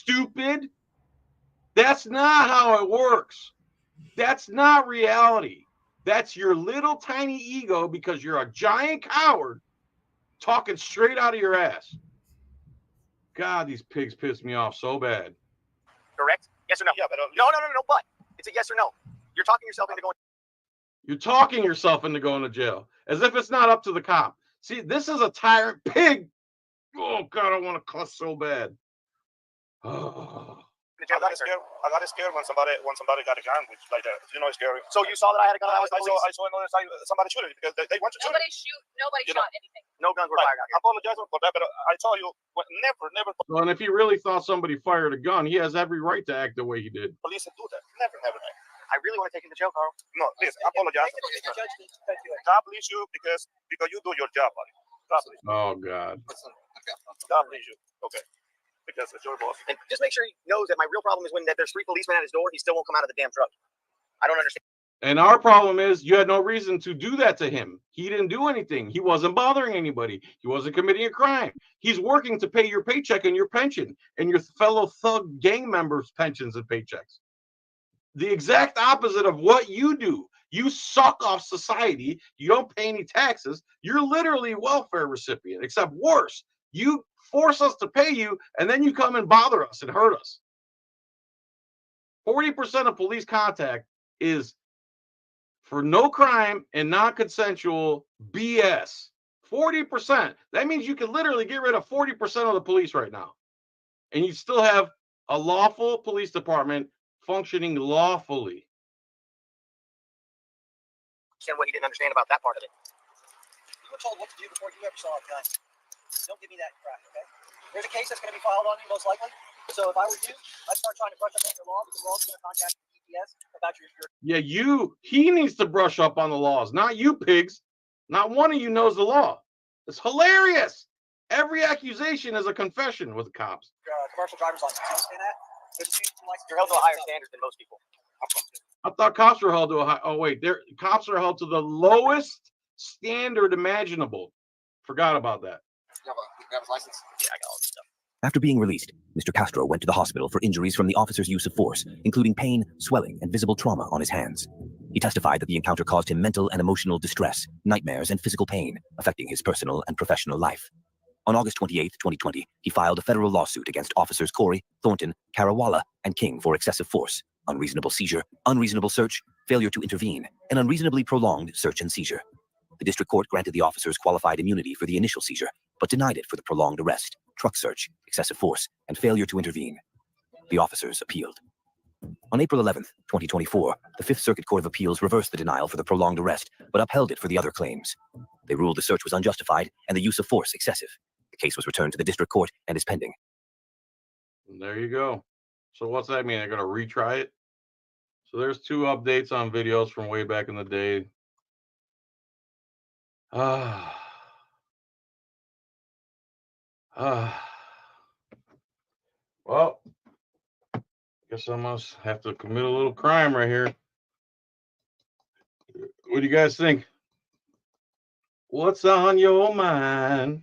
stupid. That's not how it works. That's not reality. That's your little tiny ego because you're a giant coward talking straight out of your ass. God, these pigs piss me off so bad. Correct? Yes or no? Yeah, but no. But it's a yes or no. You're talking yourself into going. You're talking yourself into going to jail as if it's not up to the cop. See, this is a tyrant pig. Oh God, I want to cuss so bad. Oh. I got scared when somebody got a gun, which like it's scary. So you saw that I had a gun. I saw another side somebody shoot it because they want to shoot it. Nobody shot anything. No guns were fired out here. I apologize for that, but I tell you, never. Well, and if he really thought somebody fired a gun, he has every right to act the way he did. Police do that. Never. I really want to take him to jail, Carl. No, please, I apologize. God bless you because you do your job, buddy. God bless you. Oh God. God bless you. Okay. Because it's your boss. And just make sure he knows that my real problem is when there's 3 policemen at his door, he still won't come out of the damn truck. I don't understand. And our problem is you had no reason to do that to him. He didn't do anything. He wasn't bothering anybody. He wasn't committing a crime. He's working to pay your paycheck and your pension and your fellow thug gang members' pensions and paychecks. The exact opposite of what you do. You suck off society. You don't pay any taxes. You're literally a welfare recipient, except worse. You force us to pay you, and then you come and bother us and hurt us. 40% of police contact is for no crime and non-consensual BS. 40%. That means you can literally get rid of 40% of the police right now. And you still have a lawful police department functioning lawfully. Understand what he didn't understand about that part of it. You were told what to do before you ever saw a gun. Don't give me that crap, okay? There's a case that's going to be filed on you, most likely. So if I were you, I'd start trying to brush up on your law because the law's going to contact the DPS about your. Yeah, he needs to brush up on the laws, not you pigs. Not one of you knows the law. It's hilarious. Every accusation is a confession with the cops. Commercial driver's license. You understand that? You're held to a higher standard than most people. I thought cops were held to a high. Oh wait, cops are held to the lowest standard imaginable. Forgot about that. You have a license? Yeah, I got all this stuff. After being released, Mr. Castro went to the hospital for injuries from the officer's use of force, including pain, swelling, and visible trauma on his hands. He testified that the encounter caused him mental and emotional distress, nightmares, and physical pain, affecting his personal and professional life. On August 28, 2020, he filed a federal lawsuit against officers Corey, Thornton, Carawalla, and King for excessive force, unreasonable seizure, unreasonable search, failure to intervene, and unreasonably prolonged search and seizure. The district court granted the officers qualified immunity for the initial seizure, but denied it for the prolonged arrest, truck search, excessive force, and failure to intervene. The officers appealed. On April 11, 2024, the Fifth Circuit Court of Appeals reversed the denial for the prolonged arrest, but upheld it for the other claims. They ruled the search was unjustified and the use of force excessive. The case was returned to the district court and is pending. There you go. So what's that mean? They're going to retry it? So there's 2 updates on videos from way back in the day. Well, guess I must have to commit a little crime right here. What do you guys think? What's on your mind?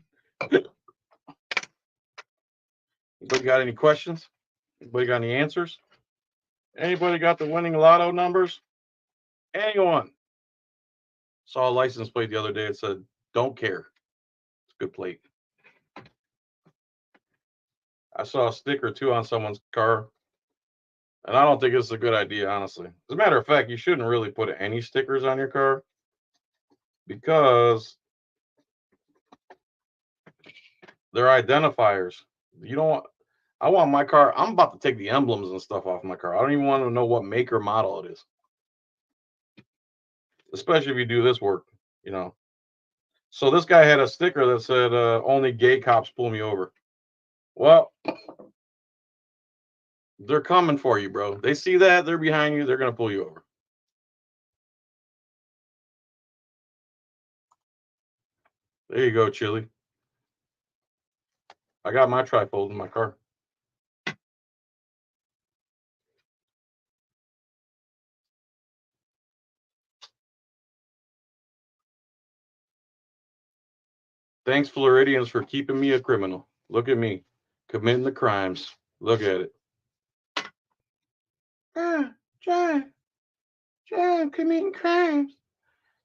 Anybody got any questions? Anybody got any answers? Anybody got the winning lotto numbers? Anyone? Saw a license plate the other day. It said, "Don't care." It's a good plate. I saw a sticker too on someone's car, and I don't think it's a good idea, honestly. As a matter of fact, you shouldn't really put any stickers on your car because they're identifiers. You don't want. I want my car. I'm about to take the emblems and stuff off my car. I don't even want to know what make or model it is. Especially if you do this work, you know. So this guy had a sticker that said, "Only gay cops pull me over." Well, they're coming for you, bro. They see that, they're behind you, they're going to pull you over. There you go, Chili. I got my trifold in my car. Thanks, Floridians, for keeping me a criminal. Look at me, committing the crimes. Look at it. John, committing crimes.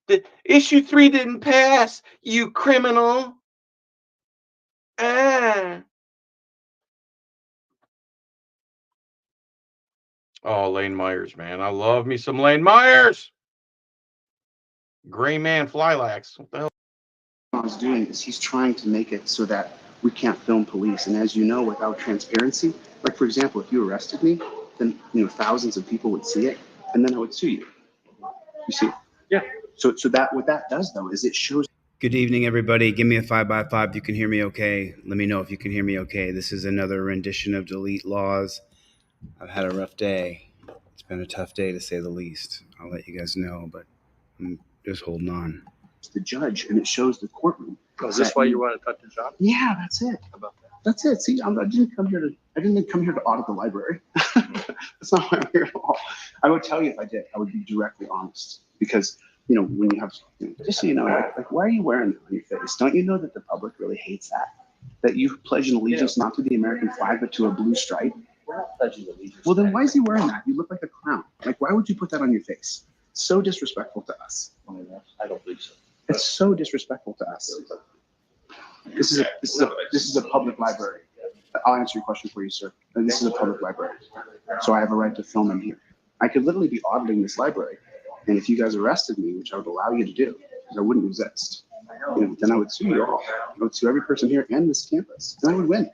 The issue 3 didn't pass, you criminal. Oh, Lane Myers, man. I love me some Lane Myers. Gray man Flilax. What the hell? What he's doing is he's trying to make it so that we can't film police. And as you know, without transparency, like for example, if you arrested me, then thousands of people would see it, and then I would sue you. You see? Yeah. So that what that does though is it shows. Good evening, everybody. Give me a 5x5 if you can hear me okay. Let me know if you can hear me okay. This is another rendition of Delete Laws. I've had a rough day. It's been a tough day to say the least. I'll let you guys know, but I'm just holding on. The judge, and it shows the courtroom. Oh, is this why you want to cut the job? Yeah, that's it. About that. That's it. See, I didn't come here to audit the library. That's not why I'm here at all. I would tell you if I did. I would be directly honest, because when you have, just so you know, like why are you wearing that on your face? Don't you know that the public really hates that? That you pledge an allegiance not to the American flag but to a blue stripe? We're not pledging allegiance. Well, then why is he wearing that? You look like a clown. Like, why would you put that on your face? So disrespectful to us. I don't believe so. It's so disrespectful to us. This is a public library. I'll answer your question for you, sir. And this is a public library, so I have a right to film in here. I could literally be auditing this library, and if you guys arrested me, which I would allow you to do, because I wouldn't exist, then I would sue you all. I would sue every person here and this campus, and I would win.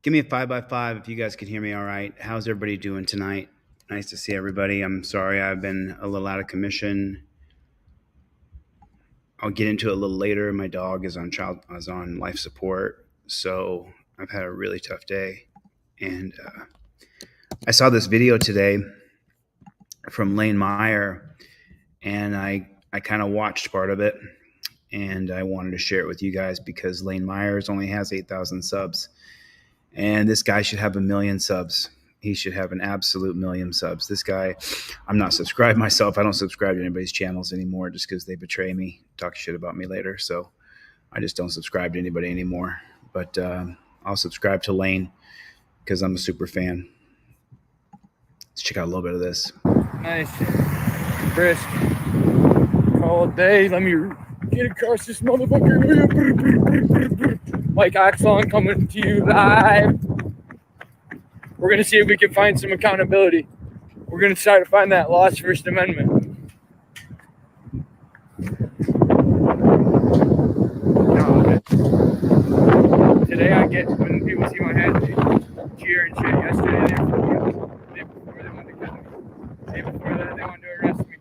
Give me a 5x5 if you guys can hear me all right. How's everybody doing tonight? Nice to see everybody. I'm sorry I've been a little out of commission. I'll get into it a little later. My dog is on life support, so I've had a really tough day. And I saw this video today from Lane Meyer, and I kind of watched part of it, and I wanted to share it with you guys because Lane Myers only has 8,000 subs, and this guy should have 1 million subs. He should have an absolute 1 million subs. This guy, I'm not subscribed myself. I don't subscribe to anybody's channels anymore just because they betray me, talk shit about me later. So I just don't subscribe to anybody anymore. But I'll subscribe to Lane because I'm a super fan. Let's check out a little bit of this. Nice. Brisk. Cold day. Let me get across this motherfucker. Mike Axon coming to you live. We're going to see if we can find some accountability. We're going to try to find that lost First Amendment. Today I get, when people see my head, they cheer and shit. Yesterday they were freaking out. The day before they wanted to kill me. The day before that they wanted to arrest me.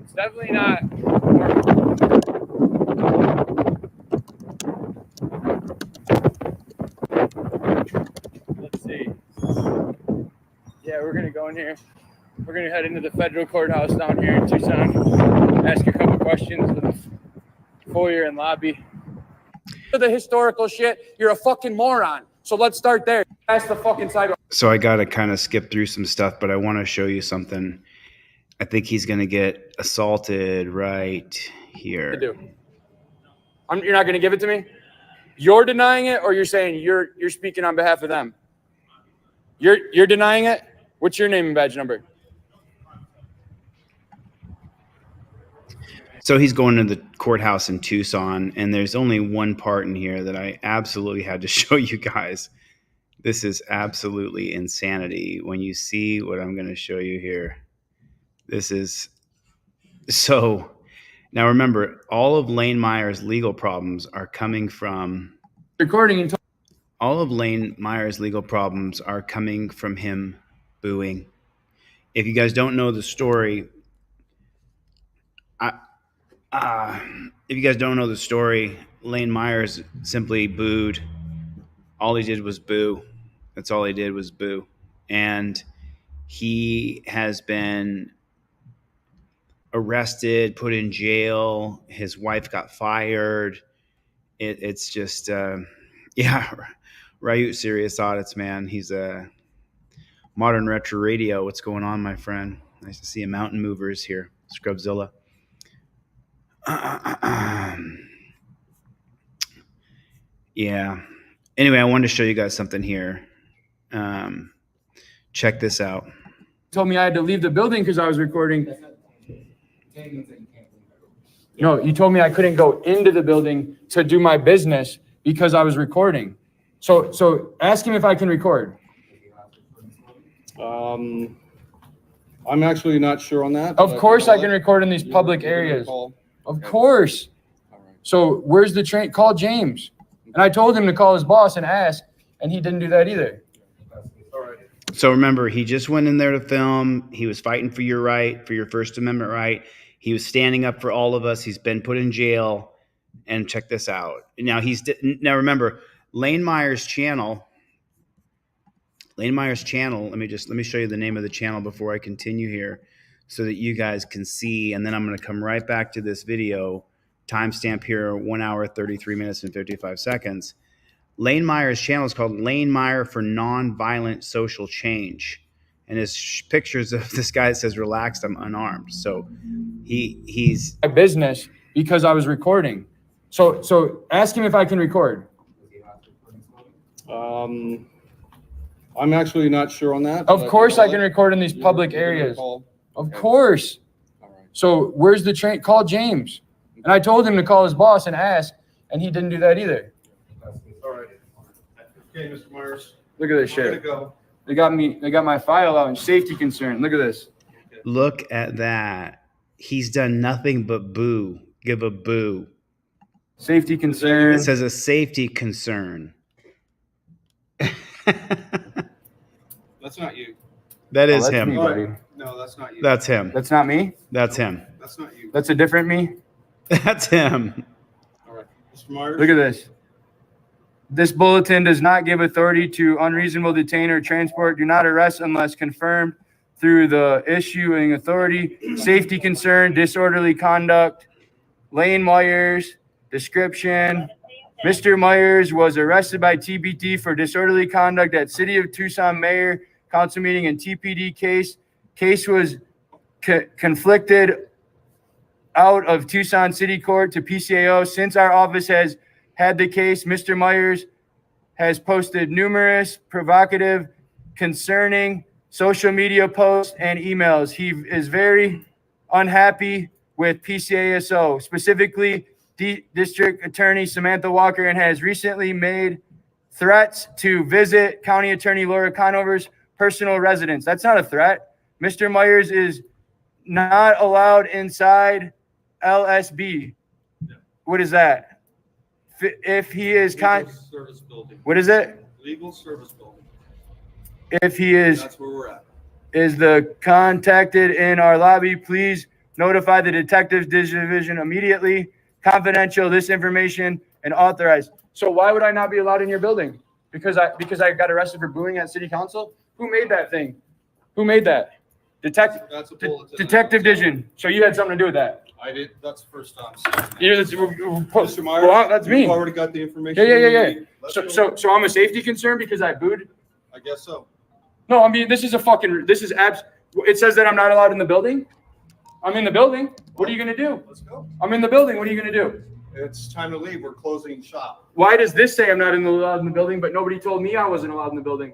It's definitely not normal. Let's see. Yeah, we're going to go in here. We're going to head into the federal courthouse down here in Tucson. Ask a couple questions in the foyer and lobby. For the historical shit, you're a fucking moron. So let's start there. That's the fucking sidewalk. So I got to kind of skip through some stuff, but I want to show you something. I think he's going to get assaulted right here. You're not going to give it to me? You're denying it, or you're saying you're speaking on behalf of them? You're denying it? What's your name and badge number? So he's going to the courthouse in Tucson, and there's only one part in here that I absolutely had to show you guys. This is absolutely insanity. When you see what I'm going to show you here, this is so. Now remember, all of Lane Meyer's legal problems are coming from all of Lane Meyer's legal problems are coming from him booing. If you guys don't know the story, Lane Myers simply booed. All he did was boo. That's all he did was boo. And he has been arrested, put in jail. His wife got fired. It's just, Ryut Serious Audits, man. He's a Modern Retro Radio. What's going on, my friend? Nice to see you. Mountain Movers here. Scrubzilla. Yeah. Anyway, I wanted to show you guys something here. Check this out. Told me I had to leave the building because I was recording. No, you told me I couldn't go into the building to do my business because I was recording. So ask him if I can record. I'm actually not sure on that. Of course I can record in these public areas. Of course. So where's the train? Call James. And I told him to call his boss and ask, and he didn't do that either. So remember, he just went in there to film. He was fighting for your right, for your First Amendment right. He was standing up for all of us. He's been put in jail. And check this out. Now remember, Lane Meyer's channel. Let me show you the name of the channel before I continue here so that you guys can see. And then I'm going to come right back to this video. Timestamp here, 1 hour, 33 minutes, and 55 seconds. Lane Meyer's channel is called Lane Meyer for Nonviolent Social Change. And his pictures of this guy that says, relaxed, I'm unarmed. So he's... My business because I was recording. So ask him if I can record. I'm actually not sure on that. Of course I can record in these public areas. Of course. So where's the train? Call James. And I told him to call his boss and ask, and he didn't do that either. All right. Okay, Mr. Myers. Look at this shit. They got my file out in safety concern. Look at this. Look at that. He's done nothing but boo. Give a boo. Safety concern. It says a safety concern. That's not you. That is that's him. me, buddy. No, that's not you. That's him. That's not me? That's him. That's not you. That's a different me? That's him. All right. Mr. Myers. Look at this. This bulletin does not give authority to unreasonable detain or transport. Do not arrest unless confirmed through the issuing authority. Safety concern, disorderly conduct. Lane Myers, description. Mr. Myers was arrested by TPD for disorderly conduct at City of Tucson Mayor Council meeting and TPD case. Case was conflicted out of Tucson City Court to PCAO. Since our office has had the case, Mr. Myers has posted numerous provocative, concerning social media posts and emails. He is very unhappy with PCASO, specifically District Attorney Samantha Walker, and has recently made threats to visit County Attorney Laura Conover's personal residence. That's not a threat. Mr. Myers is not allowed inside LSB. What is that? If he is service building. what is it? Legal service building. If he is, That's where we're at. is the contacted in our lobby, please notify the detectives division immediately. Confidential, this information and authorized. So why would I not be allowed in your building? Because I got arrested for booing at city council? Who made that thing? Who made that? That's a bulletin. Detective Division. So you had something to do with that? I did. That's the first time. Mr. Myers, well, that's me. You've already got the information. Yeah. So I'm a safety concern because I booed? I guess so. No, I mean, it says that I'm not allowed in the building. I'm in the building. What are you going to do? Let's go. I'm in the building. What are you going to do? It's time to leave. We're closing shop. Why does this say I'm not allowed in the building, but nobody told me I wasn't allowed in the building?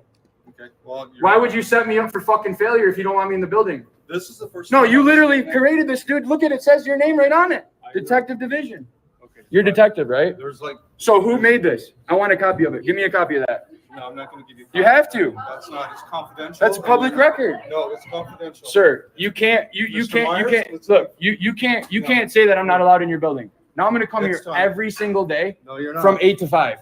Okay. Well, Why would you set me up for fucking failure if you don't want me in the building? This is the first. No, time you I've literally seen that. created this, dude. Look at it. It says your name right on it. I agree. Detective Division. Okay. You're detective, right? There's like. So who made this? I want a copy of it. Give me a copy of that. No, I'm not going to give you. You have to. That's not. It's confidential. That's a public record. No, it's confidential. Sir, you can't look, you can't say that I'm not allowed in your building. Now I'm going to come Next here time. every single day No, you're not. from 8 to 5.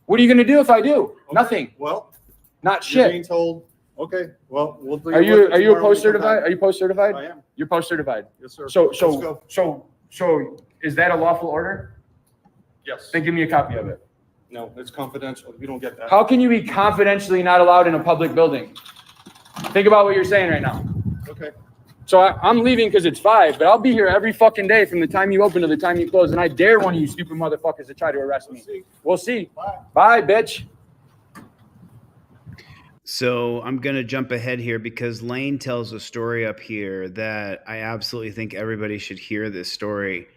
What are you going to do if I do? Okay. Nothing. Well, Not you're shit. being told. Okay. Well, we'll do. Are you post certified? Are you post certified? I am. You're post certified. Yes, sir. So Let's go. is that a lawful order? Yes. Then give me a copy of it. No, it's confidential. We don't get that. How can you be confidentially not allowed in a public building? Think about what you're saying right now. Okay. So I'm leaving because it's 5, but I'll be here every fucking day from the time you open to the time you close, and I dare one of you stupid motherfuckers to try to arrest me. We'll see. Bye, bitch. So I'm going to jump ahead here because Lane tells a story up here that I absolutely think everybody should hear this story.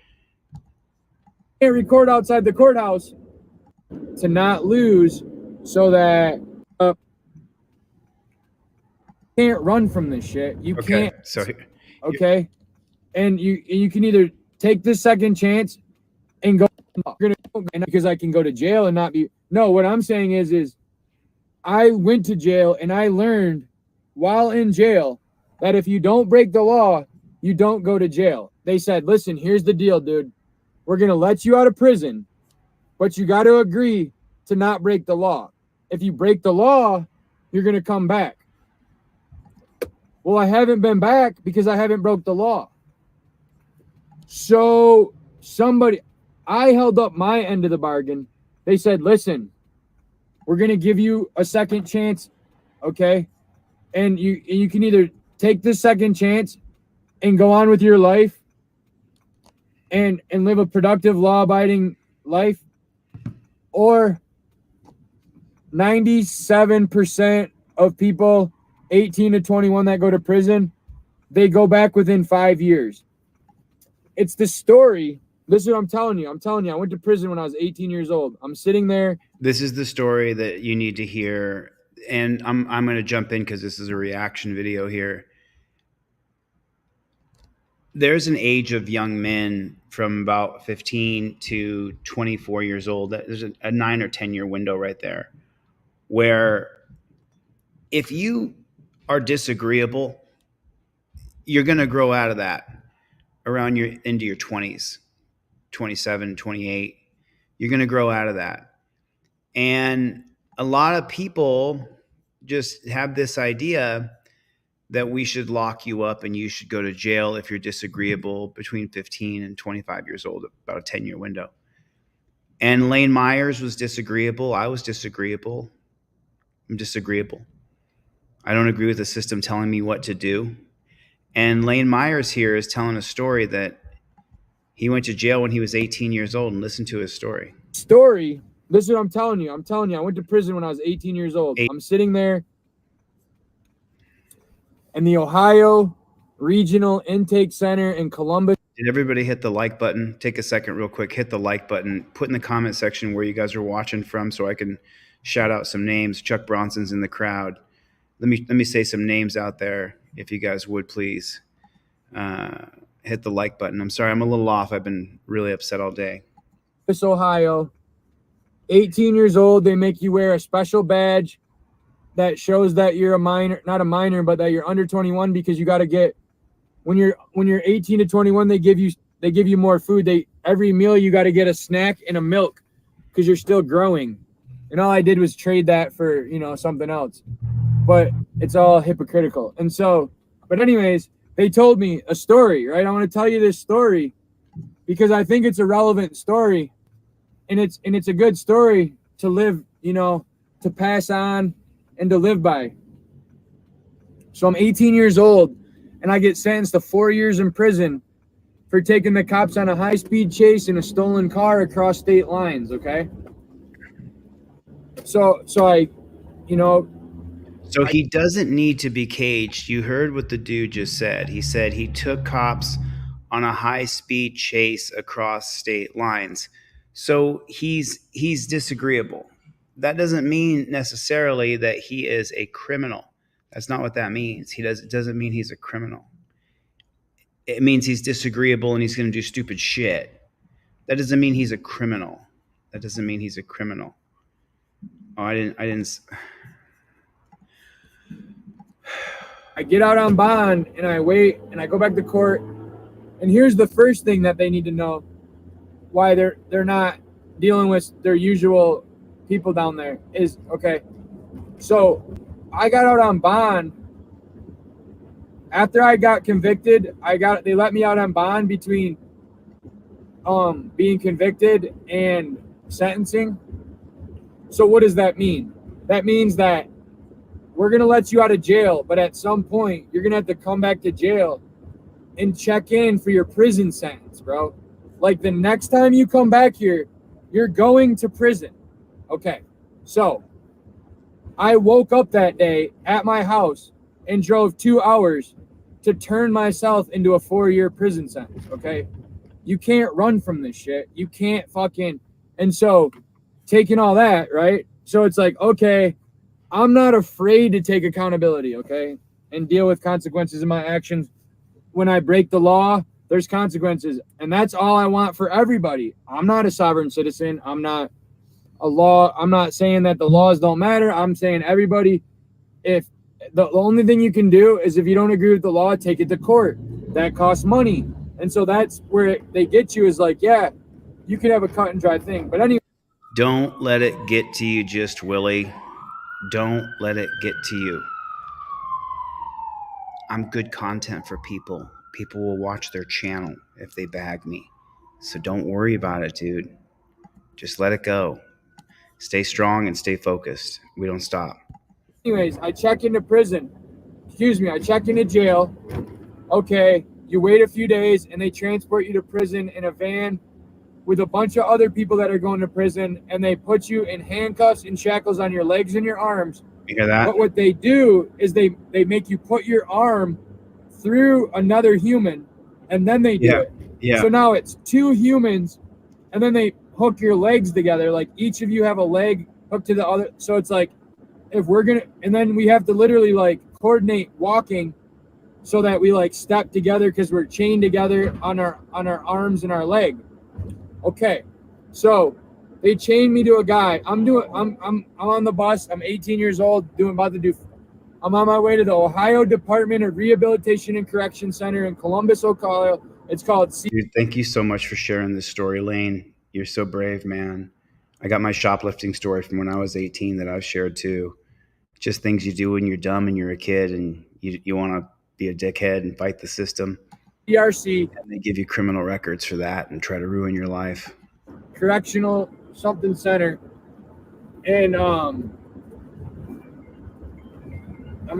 Can't record outside the courthouse. to not lose so that you can't run from this shit. You Okay, can't. so Okay. And you can either take this second chance and go because I can go to jail and not be. No, what I'm saying is I went to jail and I learned while in jail that if you don't break the law, you don't go to jail. They said, listen, here's the deal, dude. We're going to let you out of prison, but you got to agree to not break the law. If you break the law, you're going to come back. Well, I haven't been back because I haven't broke the law. So I held up my end of the bargain. They said, listen, we're going to give you a second chance, okay? And you can either take this second chance and go on with your life and live a productive, law-abiding life, or 97% of people 18 to 21 that go to prison, they go back within 5 years. It's the story. This is what I'm telling you. I went to prison when I was 18 years old. I'm sitting there. this is the story that you need to hear, and I'm going to jump in because this is a reaction video here. There's an age of young men from about 15 to 24 years old. There's a 9 or 10 year window right there where if you are disagreeable, you're going to grow out of that around into your 20s, 27, 28. You're going to grow out of that. And a lot of people just have this idea that we should lock you up and you should go to jail if you're disagreeable between 15 and 25 years old, about a 10-year window. And Lane Myers was disagreeable. I was disagreeable. I'm disagreeable. I don't agree with the system telling me what to do. And Lane Myers here is telling a story that he went to jail when he was 18 years old, and listen to his story. This is what I'm telling you. I went to prison when I was 18 years old. I'm sitting there in the Ohio Regional Intake Center in Columbus. Did everybody hit the like button? Take a second real quick. Hit the like button. Put in the comment section where you guys are watching from so I can shout out some names. Chuck Bronson's in the crowd. Let me say some names out there if you guys would please. Hit the like button. I'm sorry, I'm a little off. I've been really upset all day. Ohio, 18 years old. They make you wear a special badge that shows that you're a minor, not a minor, but that you're under 21 because you got to get when you're 18 to 21. They give you more food. Every meal you got to get a snack and a milk because you're still growing. And all I did was trade that for something else, but it's all hypocritical. And so, but anyways, they told me a story, right? I want to tell you this story because I think it's a relevant story, and it's a good story to live, to pass on and to live by. So I'm 18 years old, and I get sentenced to 4 years in prison for taking the cops on a high-speed chase in a stolen car across state lines. Okay. So he doesn't need to be caged. You heard what the dude just said. He said he took cops on a high-speed chase across state lines. So he's disagreeable. That doesn't mean necessarily that he is a criminal. That's not what that means. It doesn't mean he's a criminal. It means he's disagreeable and he's going to do stupid shit. That doesn't mean he's a criminal. Oh, I didn't. I get out on bond and I wait and I go back to court. And here's the first thing that they need to know why they're not dealing with their usual people down there is, okay, so I got out on bond. After I got convicted, they let me out on bond between being convicted and sentencing. So what does that mean? That means that we're going to let you out of jail, but at some point you're going to have to come back to jail and check in for your prison sentence, bro. Like the next time you come back here, you're going to prison. Okay. So I woke up that day at my house and drove 2 hours to turn myself into a 4-year prison sentence. Okay. You can't run from this shit. You can't fucking. And so taking all that, right? So it's like, okay, I'm not afraid to take accountability, okay, and deal with consequences of my actions. When I break the law, there's consequences, and that's all I want for everybody. I'm not a sovereign citizen. I'm not saying that the laws don't matter. I'm saying everybody, if the only thing you can do is, if you don't agree with the law, take it to court. That costs money. And so that's where they get you, is like, yeah, you can have a cut and dry thing. But anyway. Don't let it get to you, just Willie. Don't let it get to you. I'm good content for people. People will watch their channel if they bag me. So don't worry about it, dude. Just let it go. Stay strong and stay focused. We don't stop. Anyways, I check into prison. I check into jail. Okay, you wait a few days and they transport you to prison in a van with a bunch of other people that are going to prison, and they put you in handcuffs and shackles on your legs and your arms. You hear that? But what they do is they make you put your arm through another human, and then they do it. Yeah. So now it's two humans, and then they hook your legs together. Like, each of you have a leg hooked to the other. So it's like, if we're going to, and then we have to literally like coordinate walking so that we like step together because we're chained together on our arms and our leg. Okay. So they chained me to a guy. I'm on the bus. I'm 18 years old, I'm on my way to the Ohio Department of Rehabilitation and Correction Center in Columbus, Ohio. It's called Dude, thank you so much for sharing this story, Lane. You're so brave, man. I got my shoplifting story from when I was 18 that I've shared too. Just things you do when you're dumb and you're a kid and you want to be a dickhead and fight the system. CRC. And they give you criminal records for that and try to ruin your life. Correctional something center. And I'm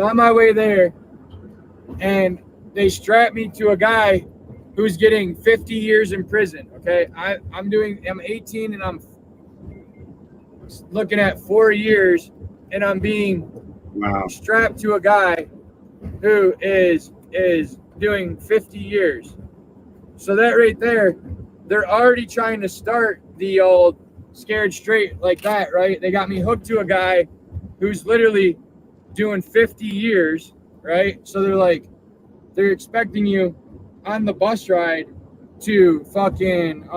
on my way there, and they strap me to a guy who's getting 50 years in prison. Okay, I'm 18 and I'm looking at 4 years, and I'm being strapped to a guy who is doing 50 years. So that right there, they're already trying to start the old scared straight like that, right? They got me hooked to a guy who's literally doing 50 years, right? So they're expecting you on the bus ride to fucking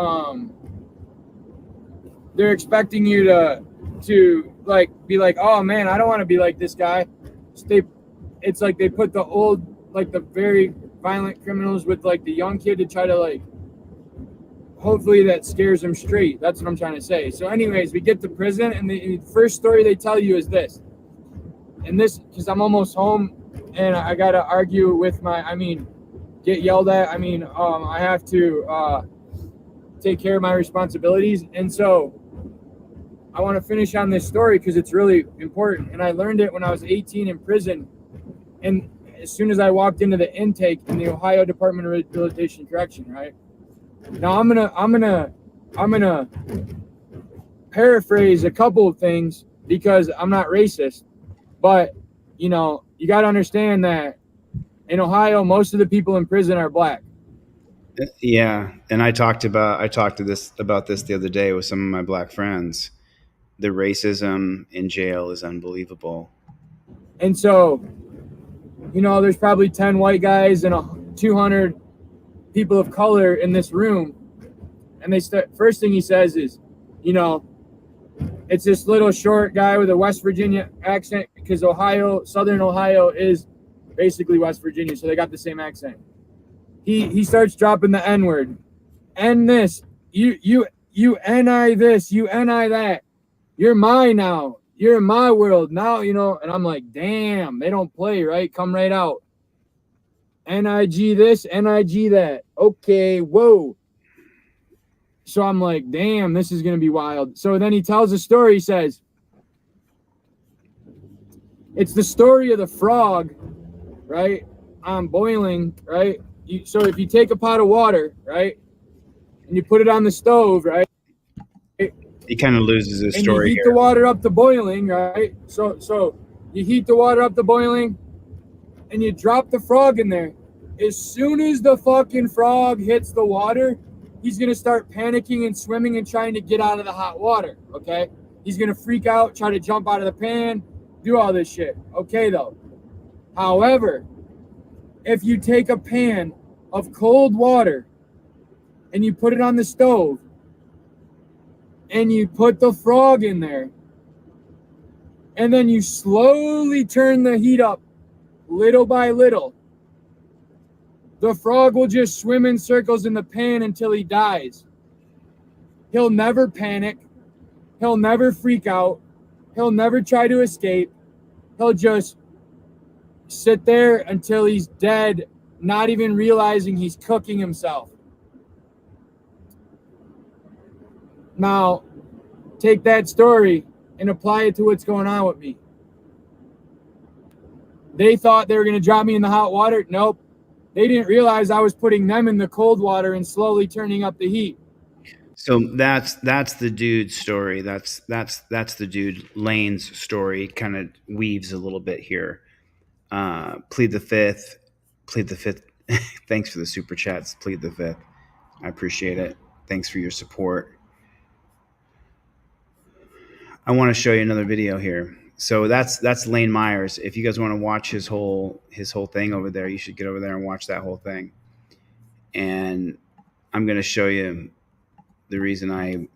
they're expecting you to like be like, oh man, I don't want to be like this guy. So it's like they put the old, like the very violent criminals with like the young kid to try to like, hopefully that scares them straight. That's what I'm trying to say. So anyways, we get to prison, and the first story they tell you is this. And this, because I'm almost home and I got to argue with get yelled at. I have to take care of my responsibilities. And so I want to finish on this story because it's really important. And I learned it when I was 18 in prison. And as soon as I walked into the intake in the Ohio Department of Rehabilitation and Correction, right? Now I'm gonna paraphrase a couple of things because I'm not racist, but you got to understand that in Ohio, most of the people in prison are black. Yeah, and I talked about this the other day with some of my black friends. The racism in jail is unbelievable. And so, there's probably 10 white guys and 200 people of color in this room, and first thing he says is, it's this little short guy with a West Virginia accent, because Southern Ohio is basically West Virginia, so they got the same accent. He starts dropping the N-word. N this, you N-I this, you N-I that. You're mine now. You're in my world now, and I'm like, damn, they don't play, right? Come right out. N-I-G this, N-I-G that. Okay, whoa. So I'm like, damn, this is going to be wild. So then he tells a story. He says, it's the story of the frog, right? On boiling, right? So if you take a pot of water, right, and you put it on the stove, right? He kind of loses his and story you heat the water up to boiling, right? So you heat the water up to boiling, and you drop the frog in there. As soon as the fucking frog hits the water, he's going to start panicking and swimming and trying to get out of the hot water, okay? He's going to freak out, try to jump out of the pan, do all this shit. Okay, though. However, if you take a pan of cold water and you put it on the stove and you put the frog in there and then you slowly turn the heat up little by little, the frog will just swim in circles in the pan until he dies. He'll never panic. He'll never freak out. He'll never try to escape. He'll just sit there until he's dead, not even realizing he's cooking himself. Now, take that story and apply it to what's going on with me. They thought they were going to drop me in the hot water. Nope. They didn't realize I was putting them in the cold water and slowly turning up the heat. So that's the dude's story. That's the dude Lane's story. Kind of weaves a little bit here. Plead the fifth. Thanks for the super chats. Plead the fifth. I appreciate it. Thanks for your support. I want to show you another video here. So that's Lane Myers. If you guys want to watch his whole thing over there, you should get over there and watch that whole thing. And I'm going to show you the reason I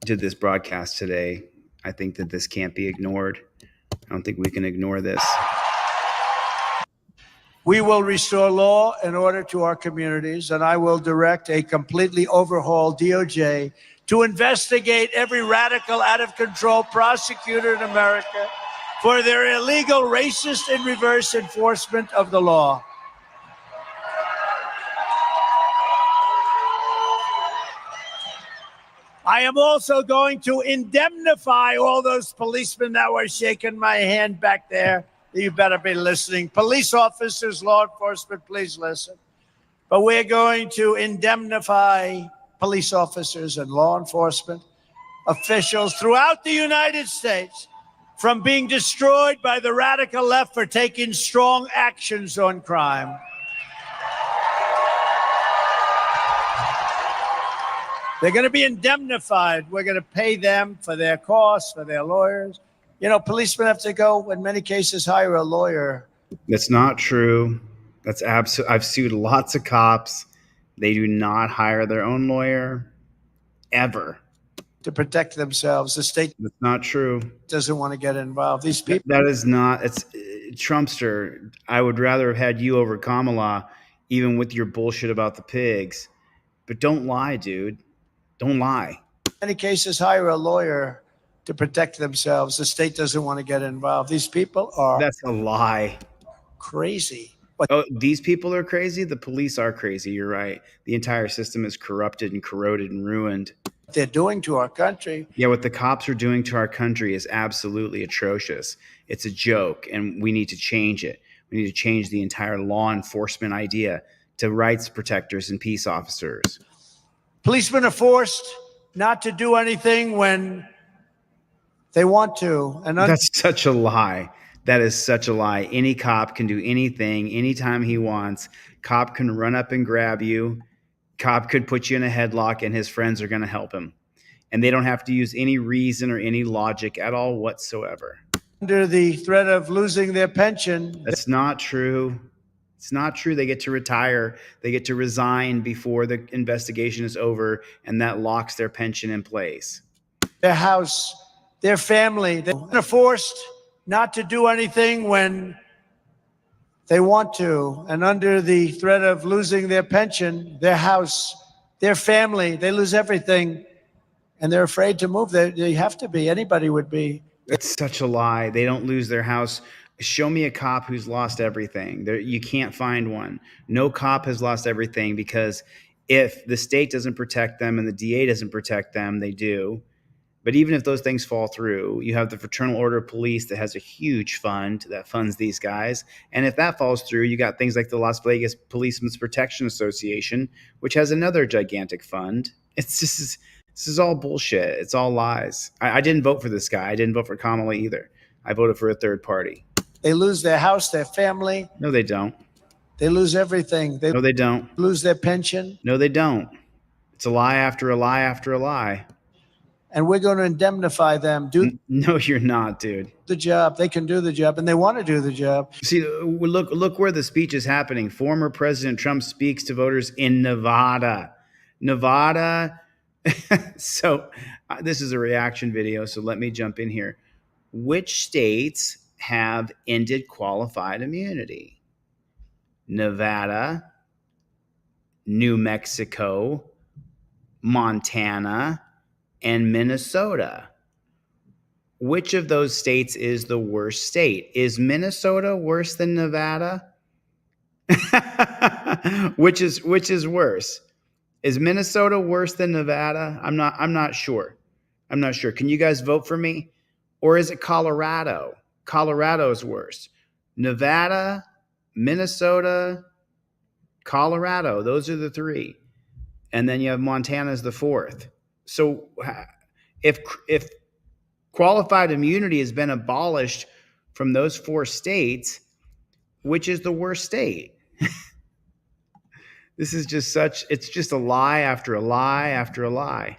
did this broadcast today. I think that this can't be ignored. I don't think we can ignore this. We will restore law and order to our communities, and I will direct a completely overhauled DOJ to investigate every radical, out-of-control prosecutor in America for their illegal, racist, and reverse enforcement of the law. I am also going to indemnify all those policemen that were shaking my hand back there. You better be listening. Police officers, law enforcement, please listen. But we're going to indemnify police officers and law enforcement officials throughout the United States from being destroyed by the radical left for taking strong actions on crime. They're going to be indemnified. We're going to pay them for their costs, for their lawyers. You know, policemen have to go, in many cases, hire a lawyer. That's not true. That's absolute. I've sued lots of cops. They do not hire their own lawyer ever To protect themselves. The state That's not true. doesn't want to get involved. These people. That is not. It's Trumpster. I would rather have had you over Kamala, even with your bullshit about the pigs. But don't lie, dude. Don't lie. In many cases, hire a lawyer to protect themselves. The state doesn't want to get involved. These people are That's a lie. crazy. But Oh, these people are crazy? The police are crazy. You're right. The entire system is corrupted and corroded and ruined. what they're doing to our country. Yeah, what the cops are doing to our country is absolutely atrocious. It's a joke, and we need to change it. We need to change the entire law enforcement idea to rights protectors and peace officers. Policemen are forced not to do anything when they want to. And That's such a lie. That is such a lie. Any cop can do anything anytime he wants. Cop can run up and grab you. Cop could put you in a headlock, and his friends are going to help him. And they don't have to use any reason or any logic at all whatsoever. under the threat of losing their pension, That's not true. It's not true. They get to retire. They get to resign before the investigation is over, and that locks their pension in place. their house, their family, they're forced not to do anything when they want to. And under the threat of losing their pension, their house, their family, they lose everything. And they're afraid to move. They have to be. Anybody would be. It's such a lie. They don't lose their house. Show me a cop who's lost everything. You can't find one. No cop has lost everything, because if the state doesn't protect them and the DA doesn't protect them, they do. But even if those things fall through, you have the Fraternal Order of Police that has a huge fund that funds these guys. And if that falls through, you got things like the Las Vegas Policemen's Protection Association, which has another gigantic fund. It's just, this is all bullshit. It's all lies. I didn't vote for this guy. I didn't vote for Kamala either. I voted for a third party. They lose their house, their family. No, they don't. They lose everything. They No, they don't. lose their pension. No, they don't. It's a lie after a lie after a lie. and we're going to indemnify them. Do No, you're not, dude. the job. They can do the job, and they want to do the job. See, look where the speech is happening. Former President Trump speaks to voters in Nevada. Nevada. So this is a reaction video, so let me jump in here. Which states have ended qualified immunity? Nevada, New Mexico, Montana, and Minnesota. Which of those states is the worst state? Is Minnesota worse than Nevada? Which is worse? Is Minnesota worse than Nevada? I'm not sure. I'm not sure. Can you guys vote for me? Or is it Colorado? Colorado's worse. Nevada, Minnesota, Colorado. Those are the three. And then you have Montana as the fourth. So if qualified immunity has been abolished from those four states, which is the worst state? This is just it's just a lie after a lie after a lie.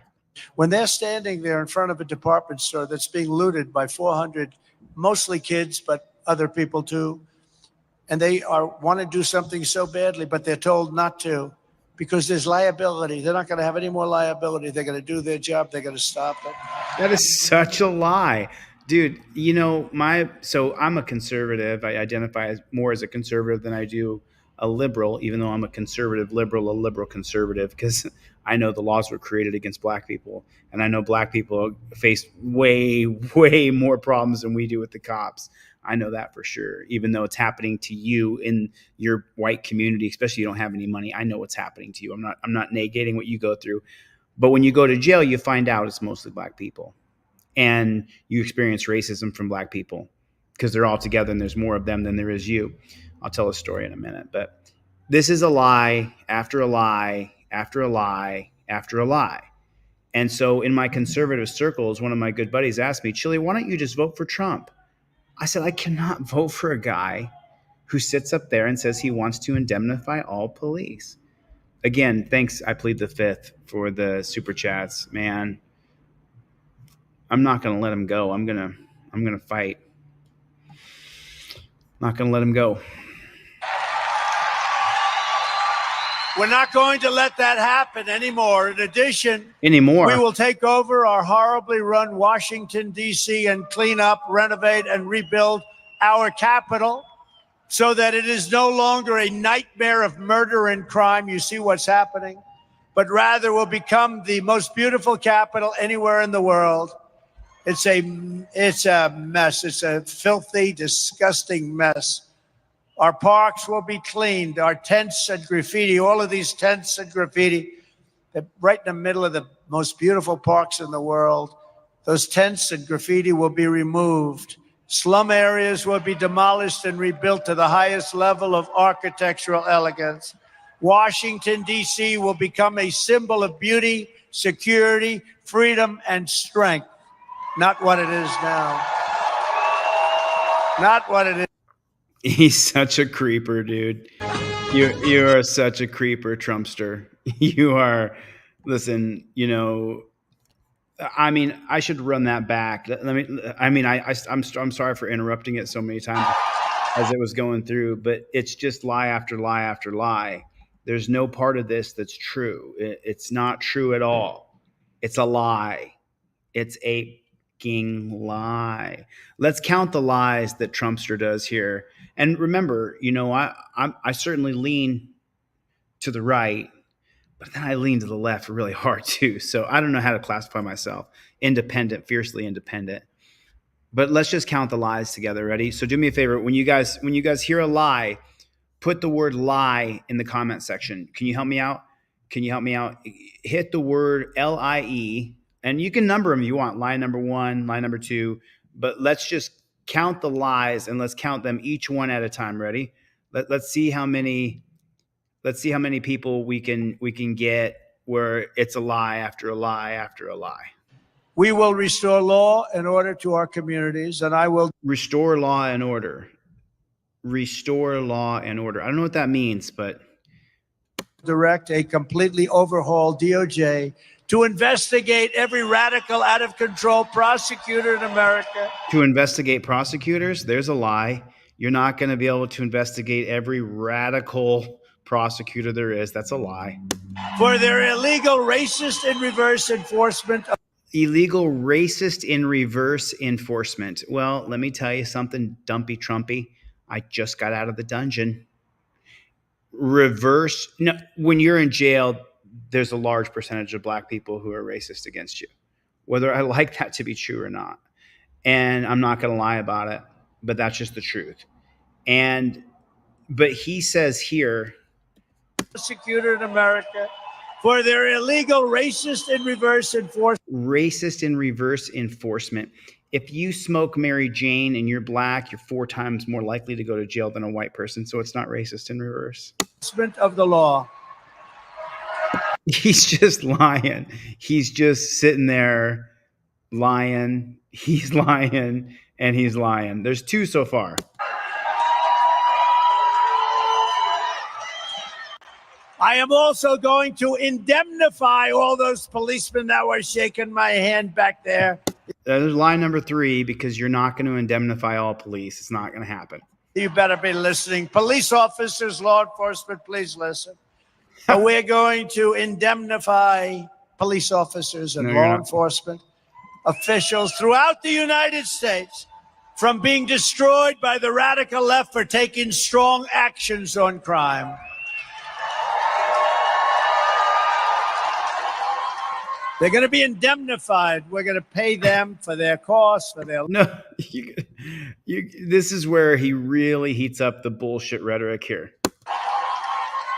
When they're standing there in front of a department store that's being looted by 400, mostly kids, but other people too, and they want to do something so badly, but they're told not to because there's liability. They're not going to have any more liability. They're going to do their job. They're going to stop it. That is such a lie. Dude, you know, so I'm a conservative. I identify more as a conservative than I do a liberal, even though I'm a conservative liberal, a liberal conservative, because I know the laws were created against black people. And I know black people face way, way more problems than we do with the cops. I know that for sure. Even though it's happening to you in your white community, especially if you don't have any money, I know what's happening to you. I'm not negating what you go through. But when you go to jail, you find out it's mostly black people. And you experience racism from black people because they're all together and there's more of them than there is you. I'll tell a story in a minute. But this is a lie after a lie after a lie after a lie. And so in my conservative circles, one of my good buddies asked me, Chili, why don't you just vote for Trump? I said, I cannot vote for a guy who sits up there and says he wants to indemnify all police. Again, thanks. I plead the fifth for the super chats, man. I'm not going to let him go. I'm going to fight. Not going to let him go. We're not going to let that happen anymore. In addition, we will take over our horribly run Washington, D.C. and clean up, renovate, and rebuild our capital so that it is no longer a nightmare of murder and crime. You see what's happening, but rather will become the most beautiful capital anywhere in the world. It's a mess. It's a filthy, disgusting mess. Our parks will be cleaned. Our tents and graffiti, all of these tents and graffiti, they're right in the middle of the most beautiful parks in the world. Those tents and graffiti will be removed. Slum areas will be demolished and rebuilt to the highest level of architectural elegance. Washington, D.C. will become a symbol of beauty, security, freedom, and strength. Not what it is now. Not what it is. He's such a creeper, dude. You are such a creeper, Trumpster. You are. Listen, you know, I mean, I should run that back. I'm sorry for interrupting it so many times as it was going through, but it's just lie after lie after lie. There's no part of this that's true. It's not true at all. It's a lie. It's a lie. Let's count the lies that Trumpster does here. And remember, you know, I certainly lean to the right, but then I lean to the left really hard too. So I don't know how to classify myself. Independent, fiercely independent. But let's just count the lies together. Ready? So do me a favor. When you guys hear a lie, put the word lie in the comment section. Can you help me out? Hit the word LIE. And you can number them if you want. Lie number 1, lie number 2. But let's just count the lies and let's count them each one at a time. Ready? Let's see how many people we can get where it's a lie after a lie after a lie. We will restore law and order to our communities, and I will restore law and order. Restore law and order. I don't know what that means, but direct a completely overhauled DOJ to investigate every radical, out of control prosecutor in America. To investigate prosecutors? There's a lie. You're not going to be able to investigate every radical prosecutor there is. That's a lie. For their illegal, racist, and reverse enforcement of Illegal, racist, in reverse enforcement. Well, let me tell you something, Dumpy Trumpy. I just got out of the dungeon. Reverse. No, when you're in jail, there's a large percentage of black people who are racist against you, whether I like that to be true or not. And I'm not going to lie about it, but that's just the truth. But he says here, prosecutor in America for their illegal, racist, and reverse enforcement. Racist and reverse enforcement. If you smoke Mary Jane and you're black, you're 4 times more likely to go to jail than a white person. So it's not racist in reverse. Of the law. He's just lying. He's just sitting there lying. He's lying and he's lying. There's 2 so far. I am also going to indemnify all those policemen that were shaking my hand back there. There's lie number 3, because you're not going to indemnify all police. It's not going to happen. You better be listening. Police officers, law enforcement, please listen. We're going to indemnify police officers and law enforcement officials throughout the United States from being destroyed by the radical left for taking strong actions on crime. They're going to be indemnified. We're going to pay them for their costs, for their... No, this is where he really heats up the bullshit rhetoric here.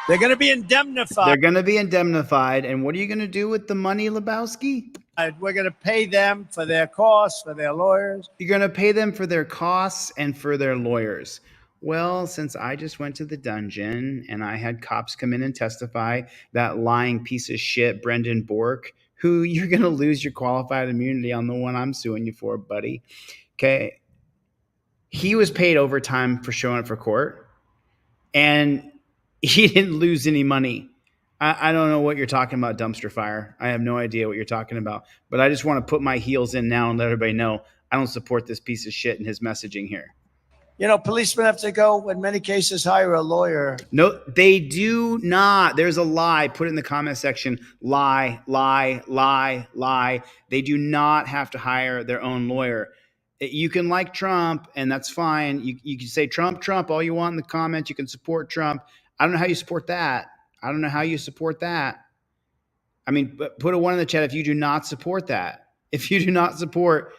They're going to be indemnified. They're going to be indemnified. And what are you going to do with the money, Lebowski? We're going to pay them for their costs, for their lawyers. You're going to pay them for their costs and for their lawyers. Well, since I just went to the dungeon and I had cops come in and testify, that lying piece of shit, Brendan Bork, who you're going to lose your qualified immunity on the one I'm suing you for, buddy. Okay. He was paid overtime for showing up for court, and he didn't lose any money. I don't know what you're talking about, dumpster fire. I have no idea what you're talking about, but I just want to put my heels in now and let everybody know I don't support this piece of shit and his messaging here. You know, policemen have to go, in many cases, hire a lawyer. No, they do not. There's a lie. Put it in the comment section. Lie, lie, lie, lie. They do not have to hire their own lawyer. You can like Trump, and that's fine. You can say Trump, Trump, all you want in the comments. You can support Trump. I don't know how you support that. I don't know how you support that. I mean, put a 1 in the chat if you do not support that. If you do not support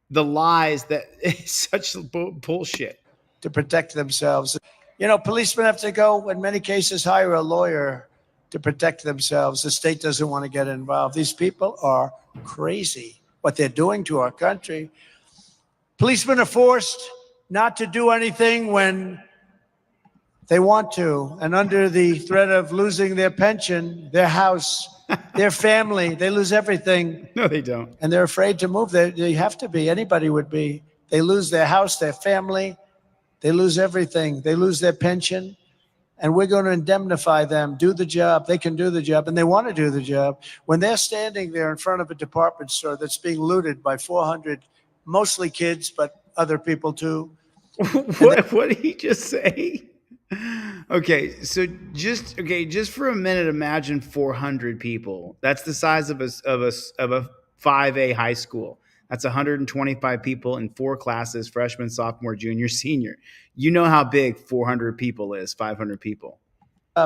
the lies that is such bullshit. To protect themselves. You know, policemen have to go, in many cases, hire a lawyer to protect themselves. The state doesn't want to get involved. These people are crazy, what they're doing to our country. Policemen are forced not to do anything when they want to, and under the threat of losing their pension, their house, their family, they lose everything. No, they don't. And they're afraid to move. They have to be. Anybody would be. They lose their house, their family. They lose everything. They lose their pension. And we're going to indemnify them, do the job. They can do the job, and they want to do the job. When they're standing there in front of a department store that's being looted by 400, mostly kids, but other people too. What did he just say? Okay, so just for a minute, imagine 400 people. That's the size of a 5A high school. That's 125 people in 4 classes: freshman, sophomore, junior, senior. You know how big 400 people is, 500 people.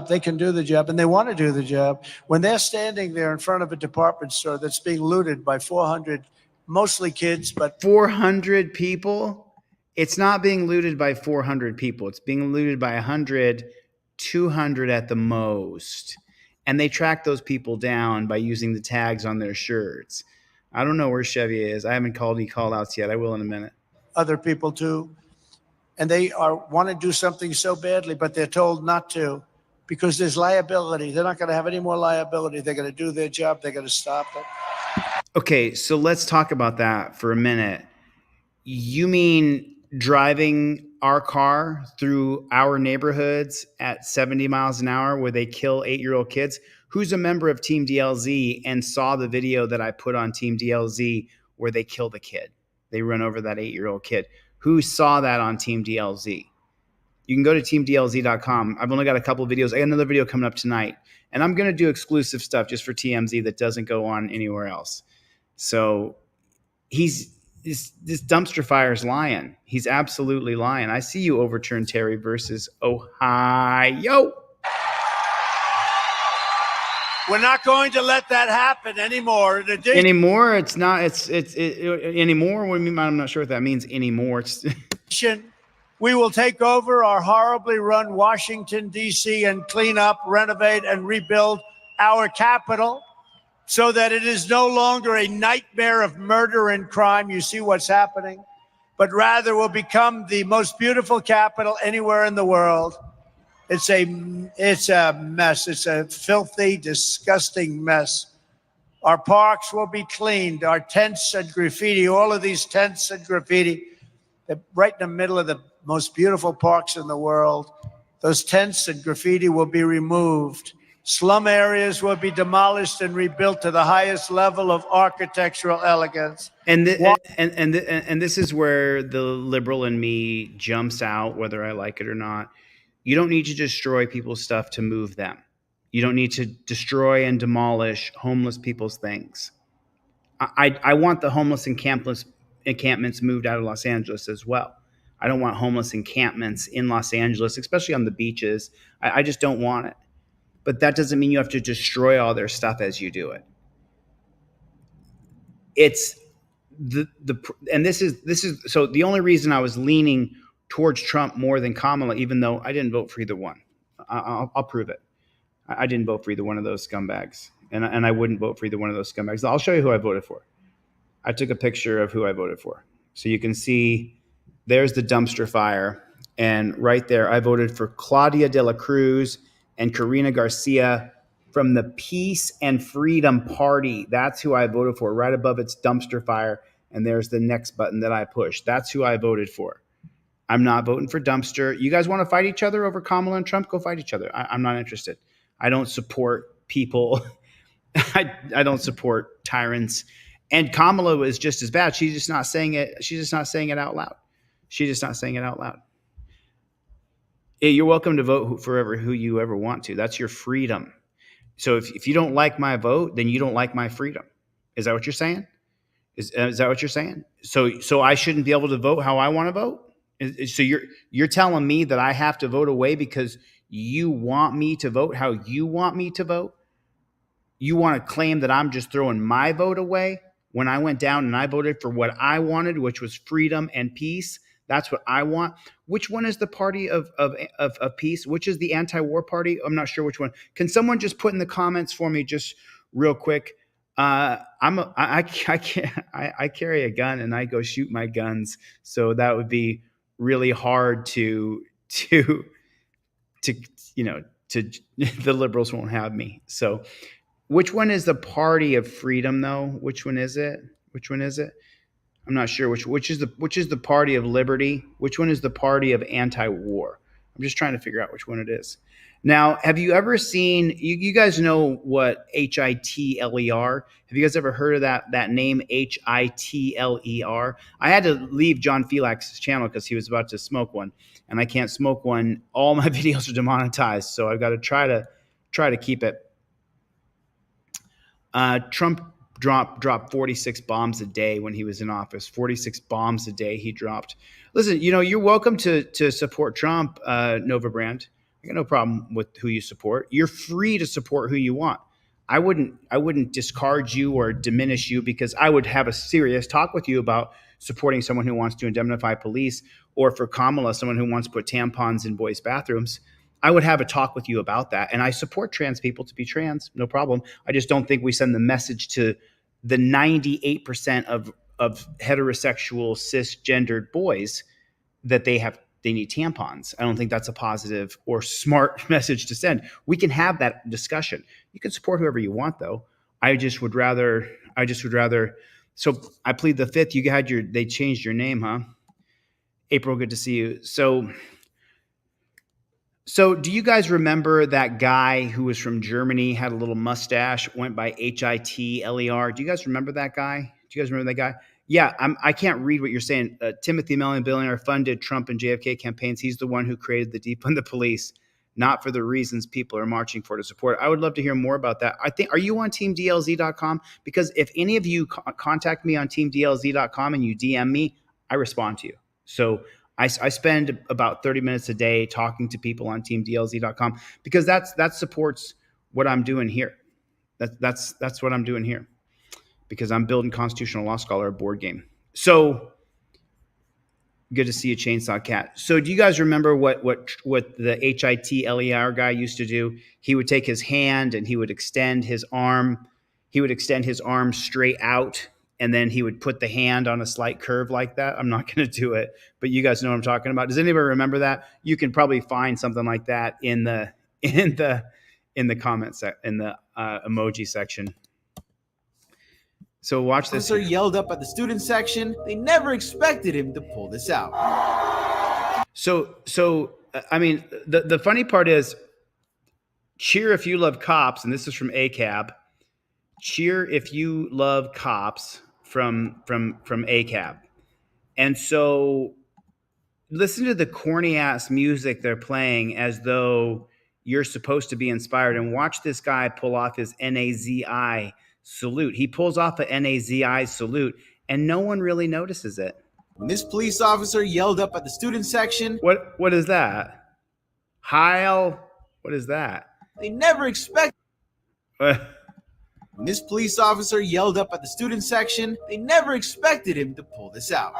They can do the job, and they want to do the job. When they're standing there in front of a department store that's being looted by 400, mostly kids, but 400 people. It's not being looted by 400 people. It's being looted by 100, 200 at the most. And they track those people down by using the tags on their shirts. I don't know where Chevy is. I haven't called any call outs yet. I will in a minute. Other people too. And they want to do something so badly, but they're told not to because there's liability. They're not going to have any more liability. They're going to do their job. They're going to stop it. Okay, so let's talk about that for a minute. You mean driving our car through our neighborhoods at 70 miles an hour where they kill 8-year-old kids? Who's a member of Team DLZ and saw the video that I put on Team DLZ where they kill the kid? They run over that 8-year-old kid. Who saw that on Team DLZ? You can go to teamdlz.com. I've only got a couple of videos. I got another video coming up tonight. And I'm going to do exclusive stuff just for TMZ that doesn't go on anywhere else. So this dumpster fire is lying. He's absolutely lying. I see you overturn Terry versus Ohio. We're not going to let that happen anymore. Anymore? It's not. It's anymore. What do you mean? I'm not sure what that means. Anymore. We will take over our horribly run Washington, D.C. and clean up, renovate, and rebuild our capital so that it is no longer a nightmare of murder and crime. You see what's happening, but rather will become the most beautiful capital anywhere in the world. It's a mess. It's a filthy, disgusting mess. Our parks will be cleaned. Our tents and graffiti, all of these tents and graffiti, they're right in the middle of the most beautiful parks in the world. Those tents and graffiti will be removed. Slum areas will be demolished and rebuilt to the highest level of architectural elegance. And this is where the liberal in me jumps out, whether I like it or not. You don't need to destroy people's stuff to move them. You don't need to destroy and demolish homeless people's things. I want the homeless encampments moved out of Los Angeles as well. I don't want homeless encampments in Los Angeles, especially on the beaches. I just don't want it. But that doesn't mean you have to destroy all their stuff as you do it. It's and this is so the only reason I was leaning towards Trump more than Kamala, even though I didn't vote for either one. I'll prove it. I didn't vote for either one of those scumbags, and I wouldn't vote for either one of those scumbags. I'll show you who I voted for. I took a picture of who I voted for, so you can see. There's the dumpster fire, and right there, I voted for Claudia de la Cruz and Karina Garcia from the Peace and Freedom Party. That's who I voted for, right above its dumpster fire. And there's the next button that I pushed. That's who I voted for. I'm not voting for dumpster. You guys want to fight each other over Kamala and Trump? Go fight each other. I'm not interested. I don't support people. I don't support tyrants. And Kamala is just as bad. She's just not saying it. She's just not saying it out loud. She's just not saying it out loud. You're welcome to vote for who you ever want to. That's your freedom. So if you don't like my vote, then you don't like my freedom. Is that what you're saying? Is that what you're saying? So I shouldn't be able to vote how I want to vote? So you're telling me that I have to vote away because you want me to vote how you want me to vote? You want to claim that I'm just throwing my vote away when I went down and I voted for what I wanted, which was freedom and peace? That's what I want. Which one is the party of peace? Which is the anti-war party? I'm not sure which one. Can someone just put in the comments for me, just real quick? I carry a gun and I go shoot my guns, so that would be really hard to the liberals won't have me. So, which one is the party of freedom, though? Which one is it? Which one is it? I'm not sure which is the party of liberty. Which one is the party of anti-war? I'm just trying to figure out which one it is. Now, have you ever seen? You guys know what HITLER? Have you guys ever heard of that name HITLER? I had to leave John Felix's channel because he was about to smoke one, and I can't smoke one. All my videos are demonetized, so I've got to try to keep it. Trump dropped 46 bombs a day when he was in office. 46 bombs a day he dropped. Listen, you're welcome to support Trump, Nova Brand. I got no problem with who you support. You're free to support who you want. I wouldn't discard you or diminish you because I would have a serious talk with you about supporting someone who wants to indemnify police, or for Kamala, someone who wants to put tampons in boys' bathrooms. I would have a talk with you about that. And I support trans people to be trans, no problem. I just don't think we send the message to the 98% of heterosexual cisgendered boys that they need tampons. I don't think that's a positive or smart message to send. We can have that discussion. You can support whoever you want, though. I just would rather. So I plead the fifth. They changed your name, huh? April, good to see you. So So do you guys remember that guy who was from Germany, had a little mustache, went by Hitler? Do you guys remember that guy? Do you guys remember that guy? Yeah, I can't read what you're saying. Timothy Mellon, billionaire, funded Trump and JFK campaigns. He's the one who created the defund the police, not for the reasons people are marching for to support. I would love to hear more about that. I think, are you on teamdlz.com? Because if any of you contact me on teamdlz.com and you DM me, I respond to you. So I spend about 30 minutes a day talking to people on teamdlz.com because that supports what I'm doing here. That's what I'm doing here because I'm building Constitutional Law Scholar, a board game. So good to see you, Chainsaw Cat. So do you guys remember what the Hitler guy used to do? He would take his hand and he would extend his arm. He would extend his arm straight out, and then he would put the hand on a slight curve like that. I'm not going to do it, but you guys know what I'm talking about. Does anybody remember that? You can probably find something like that in the comments in the emoji section. So watch this. Officer yelled up at the student section. They never expected him to pull this out. So I mean, the funny part is, cheer if you love cops, and this is from ACAB. Cheer if you love cops from ACAB. And so listen to the corny ass music they're playing as though you're supposed to be inspired, and watch this guy pull off his NAZI salute. He pulls off a NAZI salute and no one really notices it. When this police officer yelled up at the student section. What is that? Heil? What is that? They never expect. When this police officer yelled up at the student section, they never expected him to pull this out.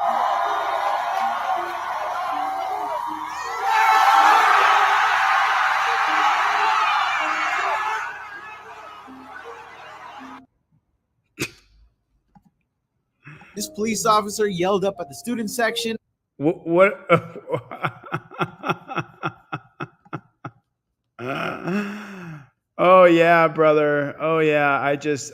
This police officer yelled up at the student section. What? Oh yeah, brother. Oh yeah. I just.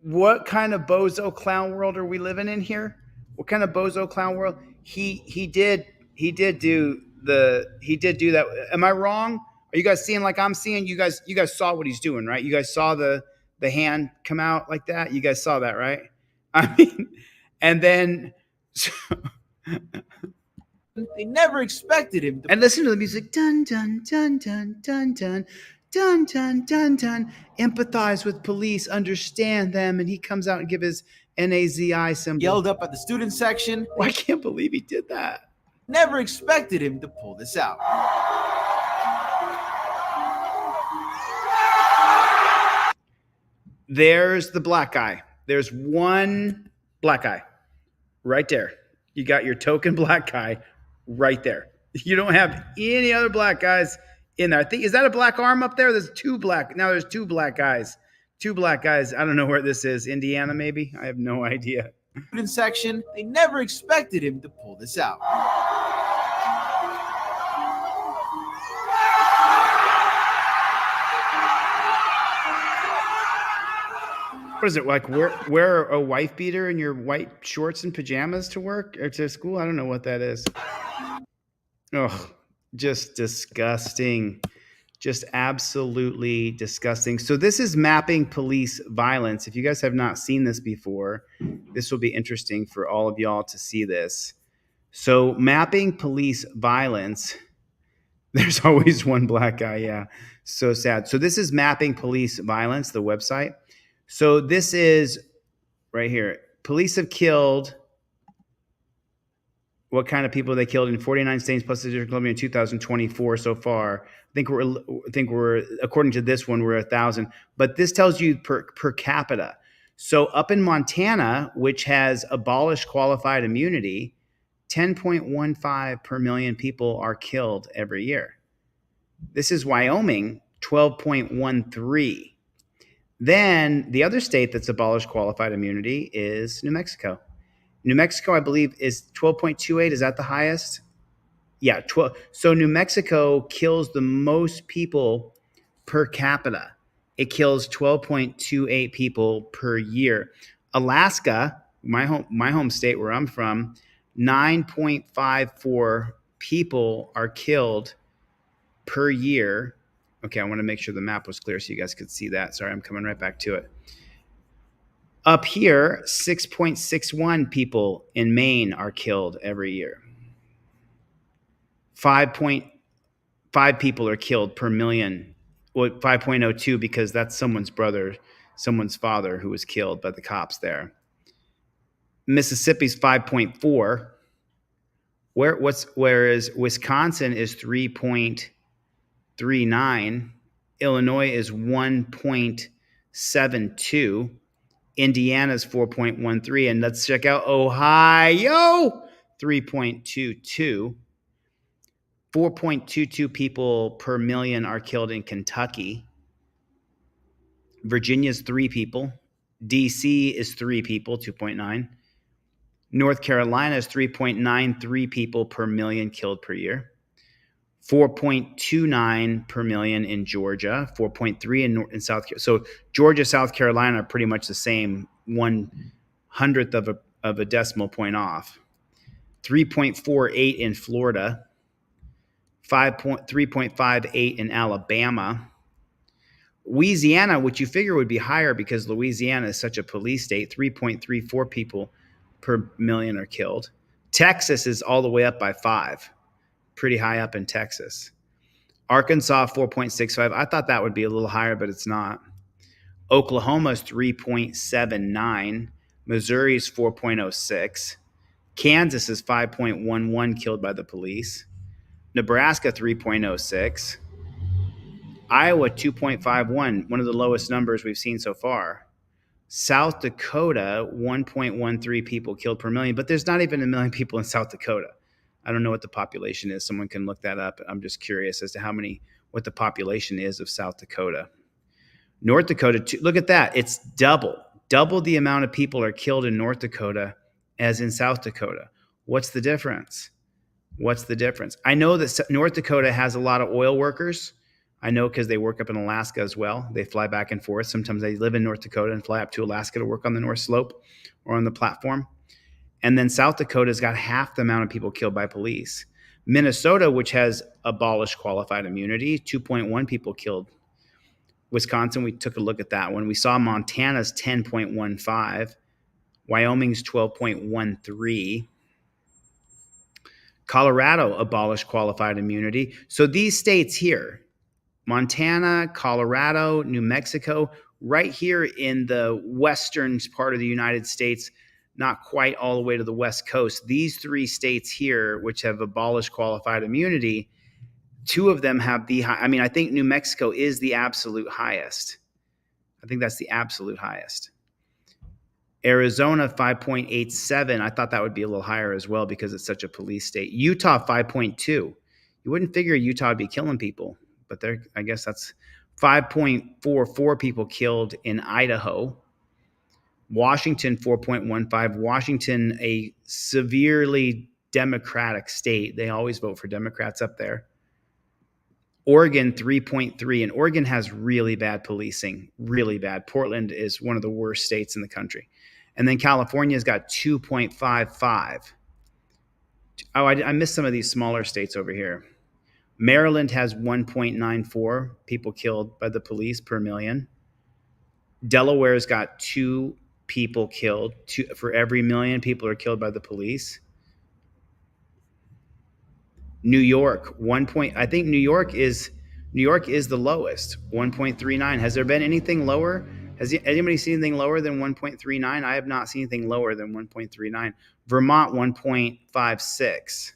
What kind of bozo clown world are we living in here? What kind of bozo clown world? He did do that. Am I wrong? Are you guys seeing like I'm seeing? You guys saw what he's doing, right? You guys saw the hand come out like that. You guys saw that, right? I mean, and then they never expected him to. And listen to the music. Dun dun dun dun dun dun dun dun dun dun. Empathize with police, understand them, and he comes out and give his NAZI symbol. Yelled up at the student section. I can't believe he did that. Never expected him to pull this out. There's the black guy. There's one black guy right there. You got your token black guy right there. You don't have any other black guys in there. I think, is that a black arm up there? There's two black. Now there's two black guys. Two black guys. I don't know where this is. Indiana, maybe? I have no idea. Student section. They never expected him to pull this out. What is it, like wear a wife beater and your white shorts and pajamas to work or to school? I don't know what that is. Oh, just disgusting. Just absolutely disgusting. So this is mapping police violence. If you guys have not seen this before, this will be interesting for all of y'all to see this. So mapping police violence. There's always one black guy. Yeah, so sad. So this is mapping police violence, the website. So this is right here. Police have killed, what kind of people they killed in 49 states plus the District of Columbia in 2024 so far. I think we're according to this one, we're 1,000. But this tells you per capita. So up in Montana, which has abolished qualified immunity, 10.15 per million people are killed every year. This is Wyoming, 12.13. Then the other state that's abolished qualified immunity is New Mexico. New Mexico, I believe, is 12.28. Is that the highest? Yeah, 12. So New Mexico kills the most people per capita. It kills 12.28 people per year. Alaska, my home state where I'm from, 9.54 people are killed per year. Okay, I want to make sure the map was clear so you guys could see that. Sorry, I'm coming right back to it. Up here, 6.61 people in Maine are killed every year. 5.5 people are killed per million. Well, 5.02 because that's someone's brother, someone's father who was killed by the cops there. Mississippi's 5.4. Whereas Wisconsin is 3.39. Illinois is 1.72. Indiana's 4.13. And let's check out Ohio, 3.22. 4.22 people per million are killed in Kentucky. Virginia's 3 people. DC is 3 people, 2.9. North Carolina is 3.93 people per million killed per year. 4.29 per million in Georgia, 4.3 in South Carolina. So Georgia, South Carolina are pretty much the same, 1/100th of a decimal point off. 3.48 in Florida, 3.58 in Alabama. Louisiana, which you figure would be higher because Louisiana is such a police state, 3.34 people per million are killed. Texas is all the way up by 5. Pretty high up in Texas. Arkansas, 4.65. I thought that would be a little higher, but it's not. Oklahoma's 3.79. Missouri's 4.06. Kansas is 5.11 killed by the police. Nebraska, 3.06. Iowa, 2.51, one of the lowest numbers we've seen so far. South Dakota, 1.13 people killed per million, but there's not even a million people in South Dakota. I don't know what the population is. Someone can look that up. I'm just curious as to what the population is of South Dakota. North Dakota, look at that. It's double the amount of people are killed in North Dakota as in South Dakota. What's the difference? I know that North Dakota has a lot of oil workers. I know because they work up in Alaska as well. They fly back and forth. Sometimes they live in North Dakota and fly up to Alaska to work on the North Slope or on the platform. And then South Dakota's got half the amount of people killed by police. Minnesota, which has abolished qualified immunity, 2.1 people killed. Wisconsin, we took a look at that one. We saw Montana's 10.15. Wyoming's 12.13. Colorado abolished qualified immunity. So these states here, Montana, Colorado, New Mexico, right here in the western part of the United States, not quite all the way to the West Coast. These 3 states here, which have abolished qualified immunity, 2 of them have I think New Mexico is the absolute highest. I think that's the absolute highest. Arizona, 5.87. I thought that would be a little higher as well because it's such a police state. Utah, 5.2. You wouldn't figure Utah would be killing people, but I guess that's 5.44 people killed in Idaho. Washington, 4.15. Washington, a severely Democratic state. They always vote for Democrats up there. Oregon, 3.3. And Oregon has really bad policing, really bad. Portland is one of the worst states in the country. And then California's got 2.55. Oh, I missed some of these smaller states over here. Maryland has 1.94 people killed by the police per million. Delaware's got 2 people killed. For every million people are killed by the police. New York, I think New York is the lowest, 1.39. Has there been anything lower? Has anybody seen anything lower than 1.39? I have not seen anything lower than 1.39. Vermont, 1.56.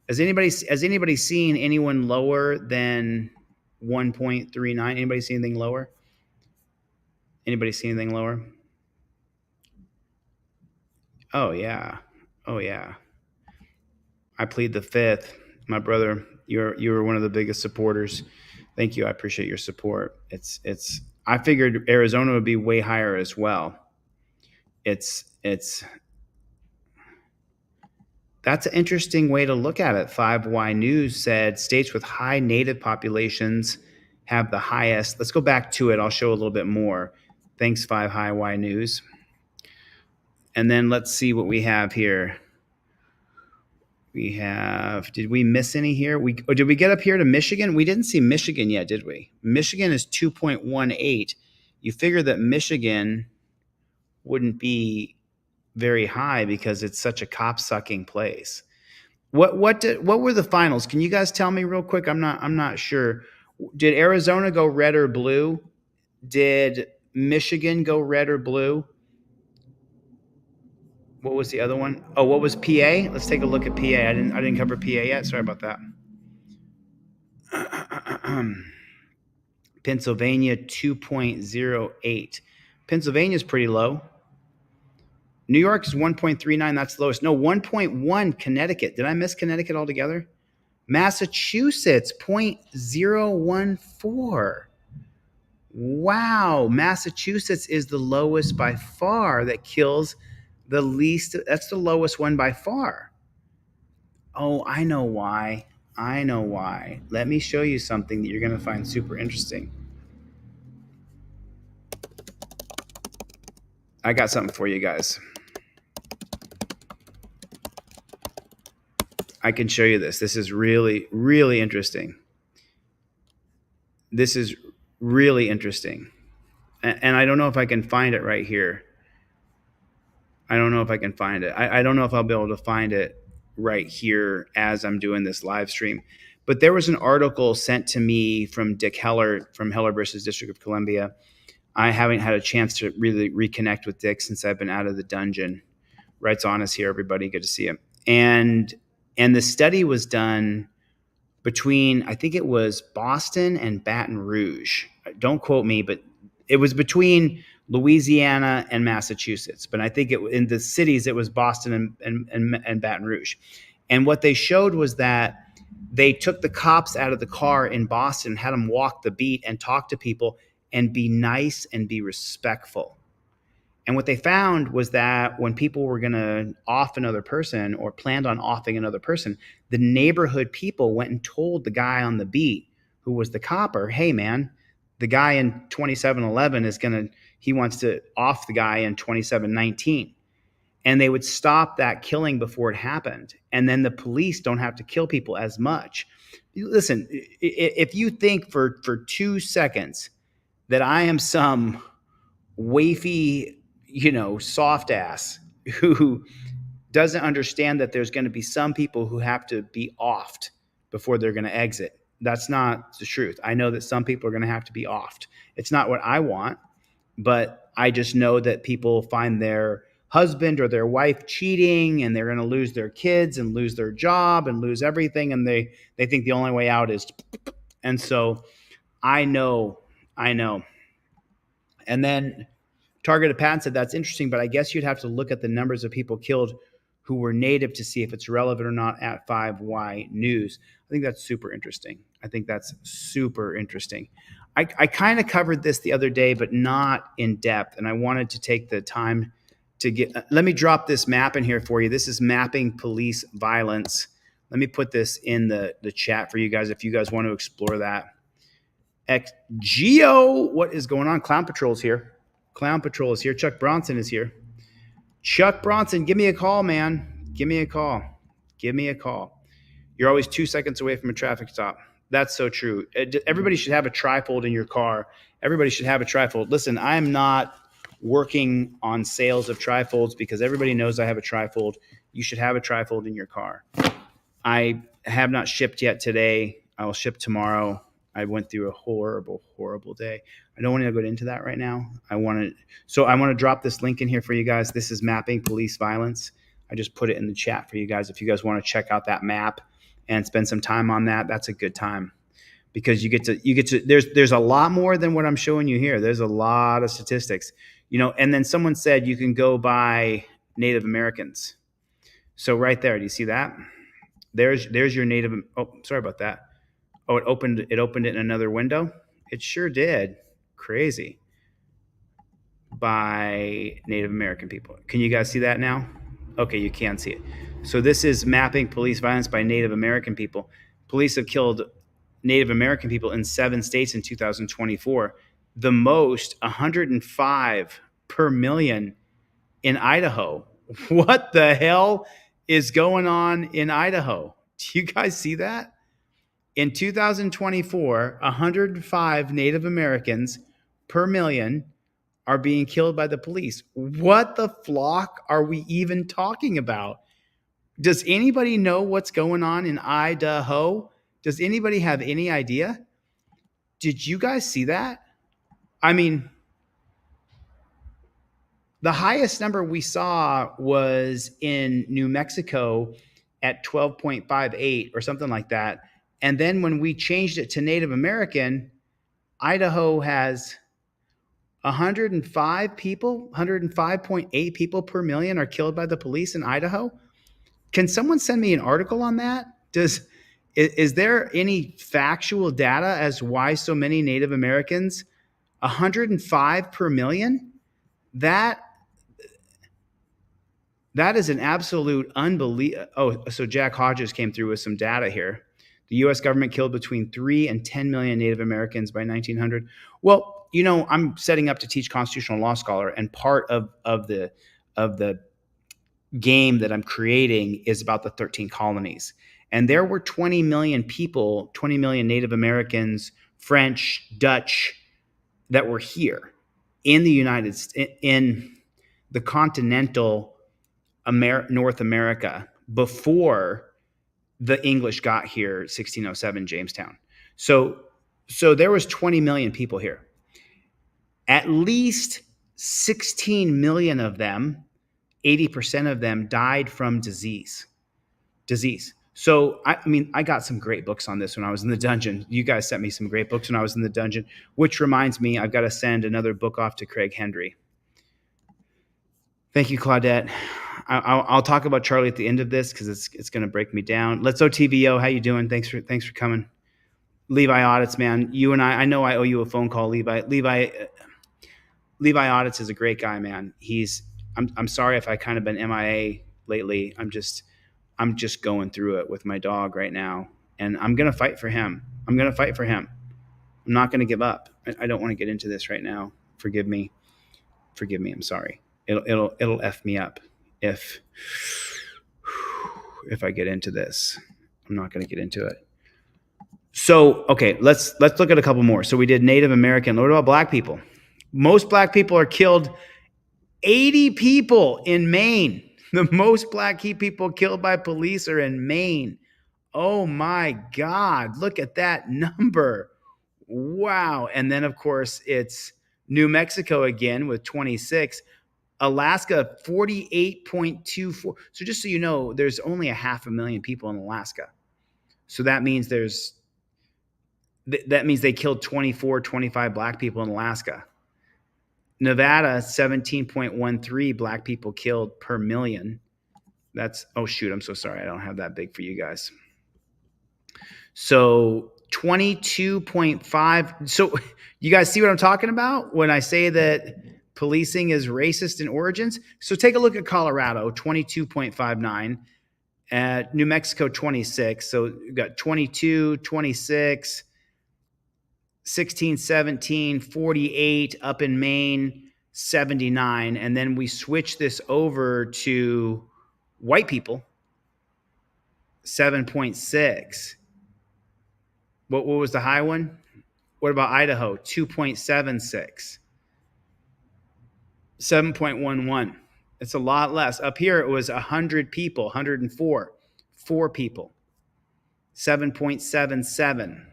Has anybody seen anyone lower than 1.39? Anybody see anything lower? Anybody see anything lower? Oh yeah. I plead the 5th. My brother, you're one of the biggest supporters. Thank you. I appreciate your support. I figured Arizona would be way higher as well. That's an interesting way to look at it. 5Y News said states with high native populations have the highest. Let's go back to it. I'll show a little bit more. Thanks, 5Y News. And then let's see what we have here. We have, did we miss any here? Did we get up here to Michigan? We didn't see Michigan yet, did we? Michigan is 2.18. You figure that Michigan wouldn't be very high because it's such a cop-sucking place. What were the finals? Can you guys tell me real quick? I'm not sure. Did Arizona go red or blue? Did Michigan go red or blue? What was the other one? Oh, what was PA? Let's take a look at PA. I didn't cover PA yet. Sorry about that. Pennsylvania 2.08. Pennsylvania is pretty low. New York is 1.39. That's the lowest. No, 1.1 Connecticut. Did I miss Connecticut altogether? Massachusetts 0.014. Wow, Massachusetts is the lowest by far. That kills the least. That's the lowest one by far. Oh, I know why. I know why. Let me show you something that you're going to find super interesting. I got something for you guys. I can show you this. This is really, really interesting. This is really interesting. And I don't know if I can find it right here. I don't know if I can find it. I don't know if I'll be able to find it right here as I'm doing this live stream. But there was an article sent to me from Dick Heller from Heller versus District of Columbia. I haven't had a chance to really reconnect with Dick since I've been out of the dungeon. Writes Honest here, everybody. Good to see him. And the study was done between, I think it was Boston and Baton Rouge. Don't quote me, but it was between Louisiana and Massachusetts. But I think in the cities, it was Boston and Baton Rouge. And what they showed was that they took the cops out of the car in Boston, had them walk the beat and talk to people and be nice and be respectful. And what they found was that when people were going to off another person or planned on offing another person, the neighborhood people went and told the guy on the beat who was the copper, hey, man, the guy in 2711 he wants to off the guy in 2719. And they would stop that killing before it happened. And then the police don't have to kill people as much. Listen, if you think for 2 seconds that I am some wafy, soft ass who doesn't understand that there's going to be some people who have to be offed before they're going to exit. That's not the truth. I know that some people are going to have to be offed. It's not what I want, but I just know that people find their husband or their wife cheating and they're going to lose their kids and lose their job and lose everything. And they think the only way out is, and so I know. And then Targeted Pat said, that's interesting, but I guess you'd have to look at the numbers of people killed who were native to see if it's relevant or not at 5Y News. I think that's super interesting. I kind of covered this the other day, but not in depth. And I wanted to take the time to let me drop this map in here for you. This is mapping police violence. Let me put this in the chat for you guys if you guys want to explore that. Geo, what is going on? Clown Patrol's here. Chuck Bronson is here. Chuck Bronson, give me a call, man. Give me a call. You're always 2 seconds away from a traffic stop. That's so true. Everybody should have a trifold in your car. Everybody should have a trifold. Listen, I am not working on sales of trifolds because everybody knows I have a trifold. You should have a trifold in your car. I have not shipped yet today. I will ship tomorrow. I went through a horrible, horrible day. I don't want to go into that right now. I want to drop this link in here for you guys. This is mapping police violence. I just put it in the chat for you guys. If you guys want to check out that map and spend some time on that, that's a good time because you get to, there's a lot more than what I'm showing you here. There's a lot of statistics, and then someone said you can go by Native Americans. So right there, do you see that? There's your Native. Oh, sorry about that. Oh, it opened it in another window? It sure did. Crazy. By Native American people. Can you guys see that now? Okay, you can see it. So this is mapping police violence by Native American people. Police have killed Native American people in 7 states in 2024. The most, 105 per million in Idaho. What the hell is going on in Idaho. Do you guys see that? In 2024, 105 Native Americans per million are being killed by the police. What the flock are we even talking about? Does anybody know what's going on in Idaho? Does anybody have any idea? Did you guys see that? I mean, the highest number we saw was in New Mexico at 12.58 or something like that. And then when we changed it to Native American, Idaho has 105 people, 105.8 people per million are killed by the police in Idaho. Can someone send me an article on that? Is there any factual data as why so many Native Americans, 105 per million? That is an absolute unbelievable. Oh, so Jack Hodges came through with some data here. The U.S. government killed between 3 and 10 million Native Americans by 1900. Well, you know, I'm setting up to teach constitutional law scholar, and part of the game that I'm creating is about the 13 colonies. And there were 20 million people, 20 million Native Americans, French, Dutch, that were here in the United States, in the continental North America before the English got here, 1607 Jamestown. So there was 20 million people here. At least 16 million of them, 80% of them, died from disease. So, I mean, I got some great books on this when I was in the dungeon. You guys sent me some great books when I was in the dungeon, which reminds me, I've got to send another book off to Craig Hendry. Thank you, Claudette. I'll talk about Charlie at the end of this because it's going to break me down. Let's OTVO. How you doing? Thanks for coming. Levi Audits, man. You and I know I owe you a phone call, Levi. Levi Audits is a great guy, man. I'm sorry if I kind of been MIA lately. I'm just going through it with my dog right now, and I'm going to fight for him. I'm not going to give up. I don't want to get into this right now. Forgive me. I'm sorry. It'll F me up if I get into this. I'm not going to get into it. So, okay, let's look at a couple more. So we did Native American. What about black people? Most black people are killed. 80 people in Maine. The most black people killed by police are in Maine. Oh my God, look at that number. Wow. And then, of course, it's New Mexico again with 26. Alaska, 48.24. So just so you know, there's only 500,000 people in Alaska. So that means they killed 25 black people in Alaska. Nevada, 17.13 black people killed per million. That's, oh shoot, I'm so sorry. I don't have that big for you guys. So 22.5. So you guys see what I'm talking about when I say that policing is racist in origins? So take a look at Colorado, 22.59. New Mexico, 26. So you've got 22, 26, 16, 17, 48 up in Maine, 79. And then we switch this over to white people, 7.6. What was the high one? What about Idaho? 2.76. 7.11. It's a lot less. Up here, it was 100 people, 104. 4 people. 7.77.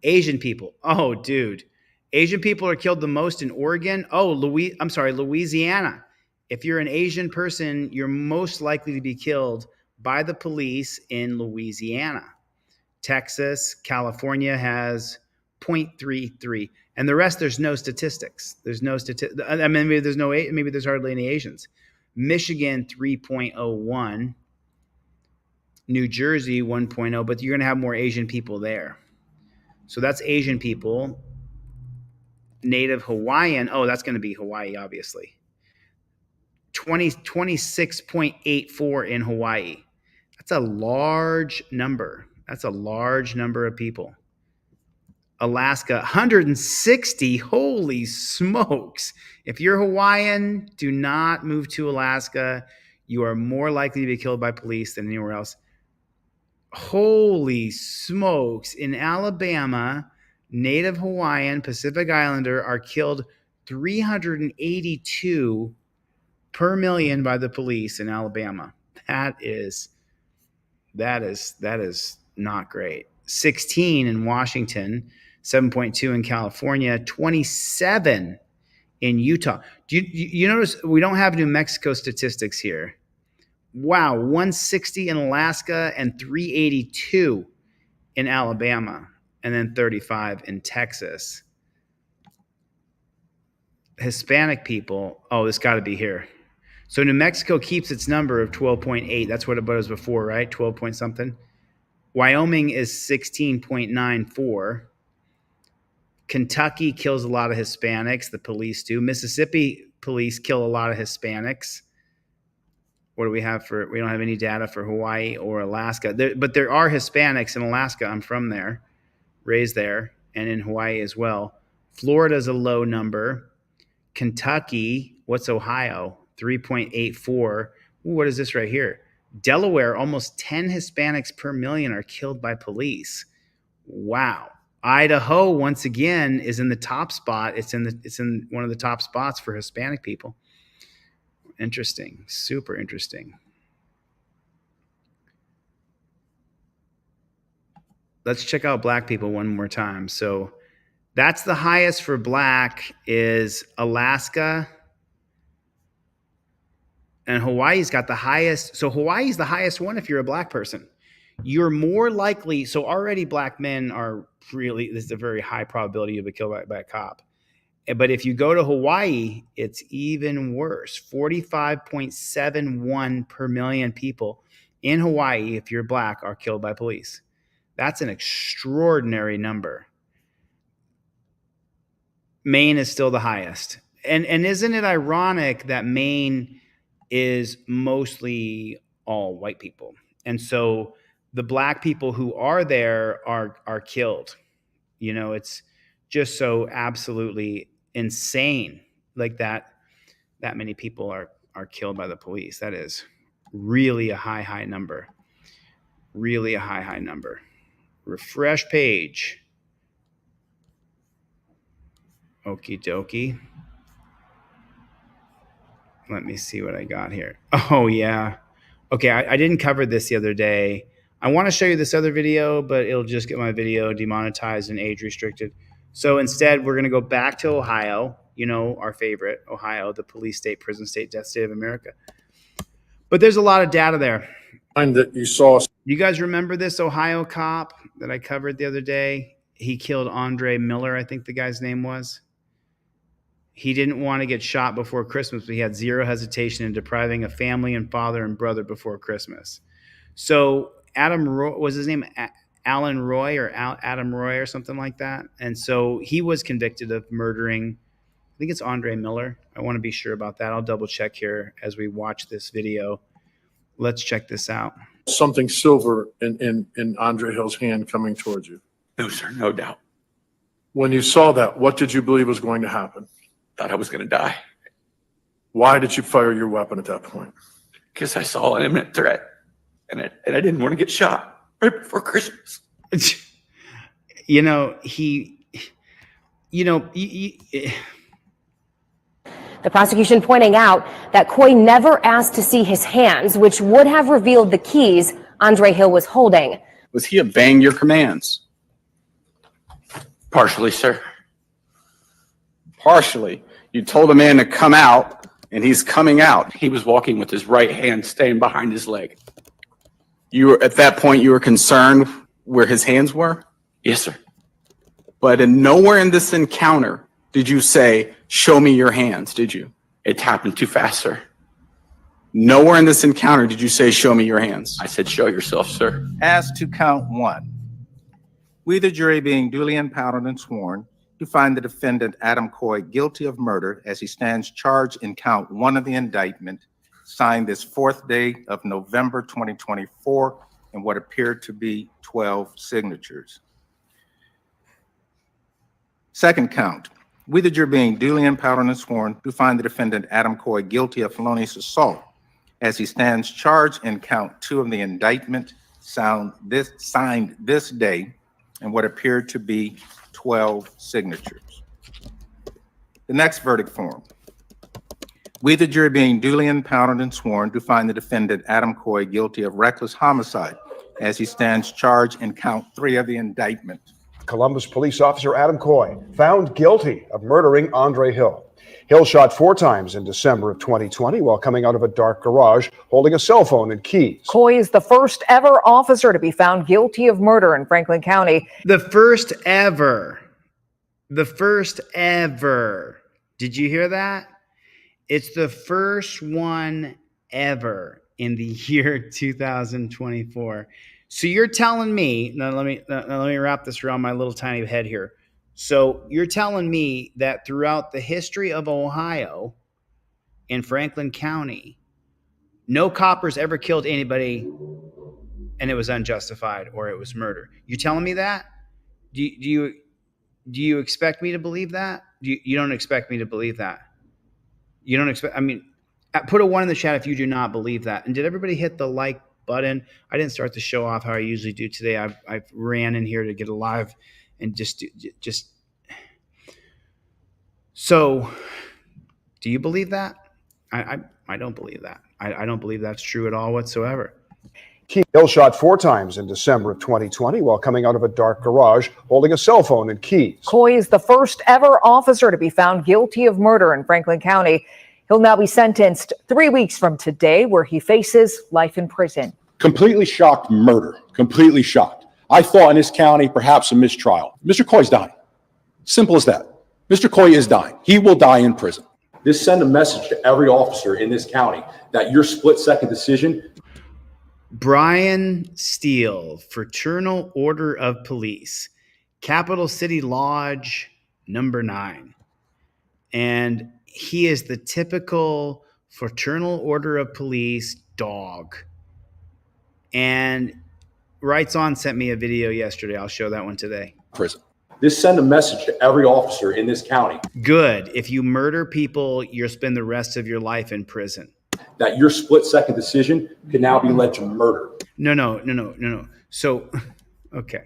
Asian people. Oh, dude. Asian people are killed the most in Oregon. Oh, Louisiana. If you're an Asian person, you're most likely to be killed by the police in Louisiana. Texas, California has 0.33. And the rest, there's no statistics. There's no statistics. I mean, maybe there's hardly any Asians. Michigan, 3.01. New Jersey, 1.0. But you're going to have more Asian people there. So that's Asian people. Native Hawaiian. Oh, that's going to be Hawaii, obviously. 26.84 in Hawaii. That's a large number. That's a large number of people. Alaska, 160. Holy smokes. If you're Hawaiian, do not move to Alaska. You are more likely to be killed by police than anywhere else. Holy smokes. In Alabama, Native Hawaiian, Pacific Islander are killed 382 per million by the police in Alabama. That is not great. 16 in Washington, 7.2 in California, 27 in Utah. Do you notice we don't have New Mexico statistics here? Wow, 160 in Alaska and 382 in Alabama, and then 35 in Texas. Hispanic people, oh, it's got to be here. So New Mexico keeps its number of 12.8. That's what it was before, right? 12 point something. Wyoming is 16.94. Kentucky kills a lot of Hispanics. The police do. Mississippi police kill a lot of Hispanics. What do we have for? We don't have any data for Hawaii or Alaska. But there are Hispanics in Alaska. I'm from there, raised there, and in Hawaii as well. Florida's a low number. Kentucky, what's Ohio? 3.84. What is this right here? Delaware, almost 10 Hispanics per million are killed by police. Wow. Idaho, once again, is in the top spot. It's in one of the top spots for Hispanic people. Interesting. Super interesting. Let's check out black people one more time. So that's the highest for black is Alaska. And Hawaii's got the highest. So Hawaii's the highest one if you're a black person. You're more likely. So already black men are really, this is a very high probability you'll be killed by a cop. But if you go to Hawaii, it's even worse. 45.71 per million people in Hawaii, if you're black, are killed by police. That's an extraordinary number. Maine is still the highest. And isn't it ironic that Maine is mostly all white people? And so the black people who are there are killed. You know, it's just so absolutely insane like that many people are killed by the police. That is really a high number. Really a high number. Refresh page. Okie dokie. Let me see what I got here. Oh, yeah. Okay, I didn't cover this the other day. I want to show you this other video, but it'll just get my video demonetized and age restricted. So instead, we're going to go back to Ohio, you know, our favorite, Ohio, the police state, prison state, death state of America. But there's a lot of data there. That you saw. You guys remember this Ohio cop that I covered the other day? He killed Andre Miller, I think the guy's name was. He didn't want to get shot before Christmas, but he had zero hesitation in depriving a family and father and brother before Christmas. So Adam Roy, was his name Alan Roy or Adam Roy or something like that? And so he was convicted of murdering, I think it's Andre Miller. I want to be sure about that. I'll double check here as we watch this video. Let's check this out. Something silver in Andre Hill's hand coming towards you. No, sir, no doubt. When you saw that, what did you believe was going to happen? Thought I was going to die. Why did you fire your weapon at that point? Because I saw an imminent threat, and I didn't want to get shot right before Christmas. You know, The prosecution pointing out that Coy never asked to see his hands, which would have revealed the keys Andre Hill was holding. Was he obeying your commands? Partially, sir. Partially. You told a man to come out, and he's coming out. He was walking with his right hand staying behind his leg. You were, at that point, you were concerned where his hands were? Yes, sir. But nowhere in this encounter did you say, show me your hands, did you? It happened too fast, sir. Nowhere in this encounter did you say, show me your hands. I said, show yourself, sir. As to count one, we, the jury, being duly empowered and sworn, to find the defendant Adam Coy guilty of murder as he stands charged in count one of the indictment, signed this 4th day of November 2024 in what appeared to be 12 signatures. Second count, we, the jury, being duly empowered and sworn, to find the defendant Adam Coy guilty of felonious assault as he stands charged in count 2 of the indictment signed this day and what appeared to be 12 signatures. The next verdict form. We, the jury, being duly impounded and sworn, do find the defendant, Adam Coy, guilty of reckless homicide as he stands charged in count 3 of the indictment. Columbus police officer Adam Coy found guilty of murdering Andre Hill. Hill shot 4 times in December of 2020 while coming out of a dark garage holding a cell phone and keys. Coy is the first ever officer to be found guilty of murder in Franklin County. The first ever. The first ever. Did you hear that? It's the first one ever in the year 2024. So you're telling me, now let me wrap this around my little tiny head here. So you're telling me that throughout the history of Ohio in Franklin County, no coppers ever killed anybody and it was unjustified or it was murder. You telling me that? Do you expect me to believe that? You don't expect me to believe that. You don't expect, I mean, put a 1 in the chat if you do not believe that. And did everybody hit the like button? I didn't start the show off how I usually do today. I ran in here to get alive and just. So do you believe that? I don't believe that. I don't believe that's true at all whatsoever. Hill shot 4 times in December of 2020 while coming out of a dark garage holding a cell phone and keys. Coy is the first ever officer to be found guilty of murder in Franklin County. He'll now be sentenced 3 weeks from today, where he faces life in prison. Completely shocked murder. Completely shocked. I thought in this county, perhaps a mistrial. Mr. Coy's dying. Simple as that. Mr. Coy is dying. He will die in prison. This send a message to every officer in this county that your split-second decision. Brian Steele, Fraternal Order of Police, Capital City Lodge, number 9. And he is the typical Fraternal Order of Police dog. And Rights On sent me a video yesterday. I'll show that one today. Prison. This send a message to every officer in this county. Good. If you murder people, you'll spend the rest of your life in prison. That your split-second decision can now be led to murder. No. So, okay.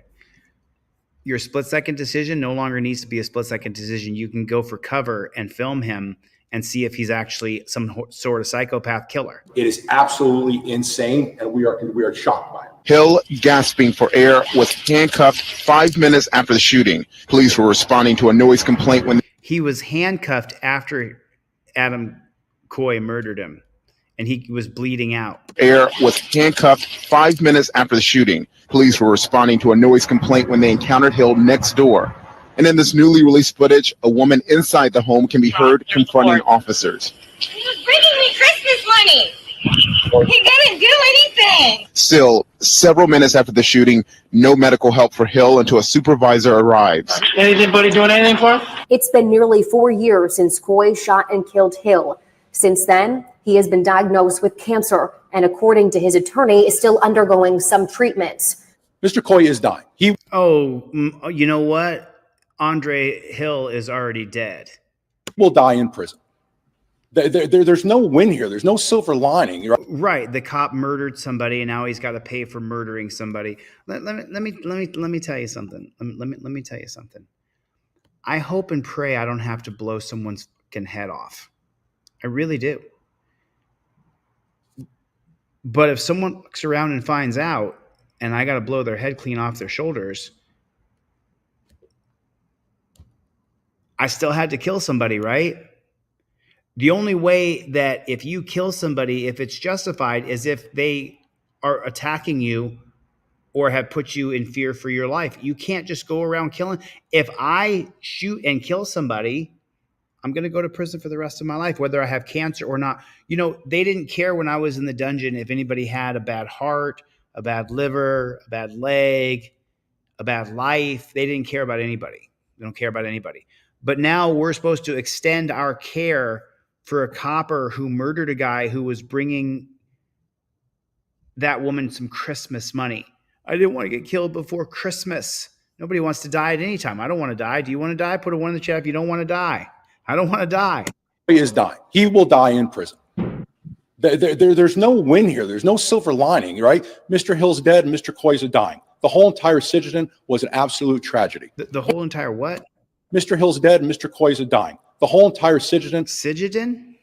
Your split-second decision no longer needs to be a split-second decision. You can go for cover and film him and see if he's actually some sort of psychopath killer. It is absolutely insane, and we are shocked by it. Hill, gasping for air, was handcuffed 5 minutes after the shooting. Police were responding to a noise complaint when he was handcuffed after Adam Coy murdered him, and he was bleeding out. Air was handcuffed 5 minutes after the shooting. Police were responding to a noise complaint when they encountered Hill next door. And in this newly released footage, a woman inside the home can be heard confronting officers. He was bringing me Christmas money. He didn't do anything. Still, several minutes after the shooting, no medical help for Hill until a supervisor arrives. Anybody doing anything for him? It's been nearly 4 years since Coy shot and killed Hill. Since then, he has been diagnosed with cancer and, according to his attorney, is still undergoing some treatments. Mr. Coy is dying. You know what? Andre Hill is already dead. Will die in prison. There's no win here. There's no silver lining. Right. The cop murdered somebody, and now he's got to pay for murdering somebody. Let me tell you something. Let me tell you something. I hope and pray I don't have to blow someone's fucking head off. I really do. But if someone looks around and finds out, and I got to blow their head clean off their shoulders, I still had to kill somebody, right? The only way that if you kill somebody, if it's justified, is if they are attacking you or have put you in fear for your life. You can't just go around killing. If I shoot and kill somebody, I'm going to go to prison for the rest of my life, whether I have cancer or not. You know, they didn't care when I was in the dungeon if anybody had a bad heart, a bad liver, a bad leg, a bad life. They didn't care about anybody. They don't care about anybody. But now we're supposed to extend our care for a copper who murdered a guy who was bringing that woman some Christmas money. I didn't want to get killed before Christmas. Nobody wants to die at any time. I don't want to die. Do you want to die? Put a 1 in the chat if you don't want to die. I don't want to die. He is dying. He will die in prison. There's no win here. There's no silver lining, right? Mr. Hill's dead and Mr. Coy's dying. The whole entire situation was an absolute tragedy. The whole entire what? Mr. Hill's dead and Mr. Coy's dying. The whole entire situation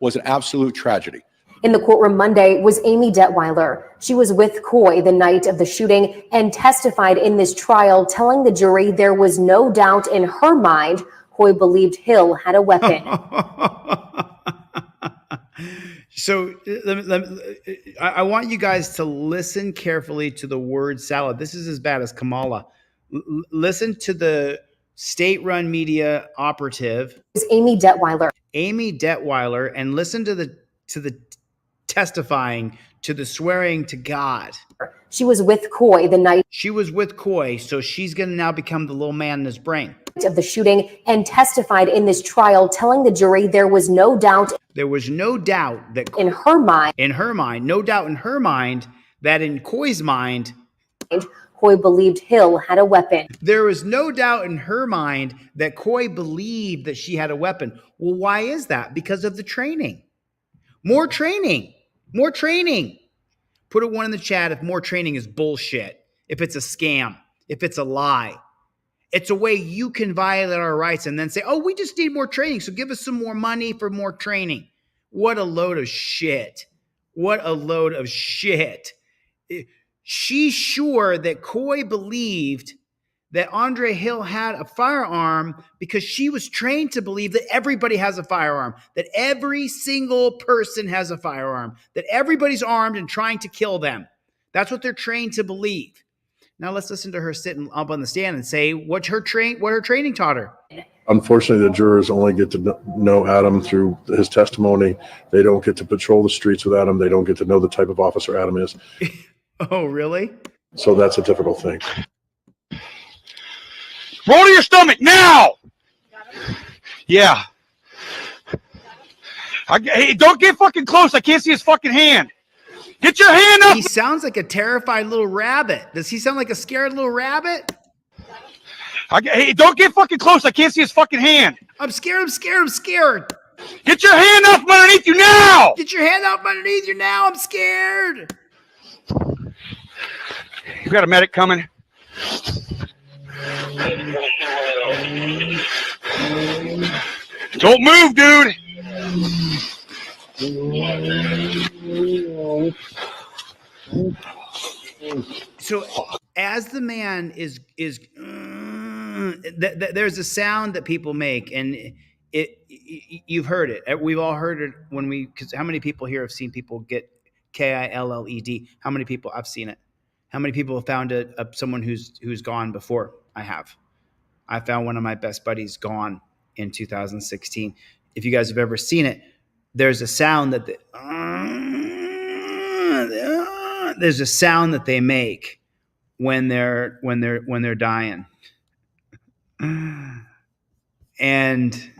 was an absolute tragedy. In the courtroom Monday was Amy Detweiler. She was with Coy the night of the shooting and testified in this trial, telling the jury there was no doubt in her mind Coy believed Hill had a weapon. So I want you guys to listen carefully to the word salad. This is as bad as Kamala. Listen to the state-run media operative. It's Amy Detweiler. Amy Detweiler, and listen to the testifying, to the swearing to God. She was with Coy the night. She was with Coy, so she's going to now become the little man in his brain. Of the shooting and testified in this trial, telling the jury there was no doubt. There was no doubt that in her mind. In her mind, no doubt in her mind that in Coy's mind, Coy believed Hill had a weapon. There was no doubt in her mind that Coy believed that she had a weapon. Well, why is that? Because of the training. More training. More training. Put a 1 in the chat if more training is bullshit, if it's a scam, if it's a lie. It's a way you can violate our rights and then say, oh, we just need more training, so give us some more money for more training. What a load of shit. What a load of shit. She's sure that Coy believed that Andre Hill had a firearm because she was trained to believe that everybody has a firearm, that every single person has a firearm, that everybody's armed and trying to kill them. That's what they're trained to believe. Now let's listen to her sitting up on the stand and say what her training taught her. Unfortunately, the jurors only get to know Adam through his testimony. They don't get to patrol the streets with Adam. They don't get to know the type of officer Adam is. Oh, really? So that's a difficult thing. Roll to your stomach now. Yeah. Hey, don't get fucking close. I can't see his fucking hand. Get your hand up. He sounds like a terrified little rabbit. Does he sound like a scared little rabbit? Hey, don't get fucking close. I can't see his fucking hand. I'm scared. I'm scared. I'm scared. Get your hand up from underneath you now. Get your hand up underneath you now. I'm scared. You got a medic coming. Don't move, dude. So as the man is there's a sound that people make, and you've heard it. We've all heard it because how many people here have seen people get KILLED? How many people? I've seen it. How many people have found someone who's gone before? I have. I found one of my best buddies gone in 2016. If you guys have ever seen it, there's a sound that there's a sound that they make when they're dying. And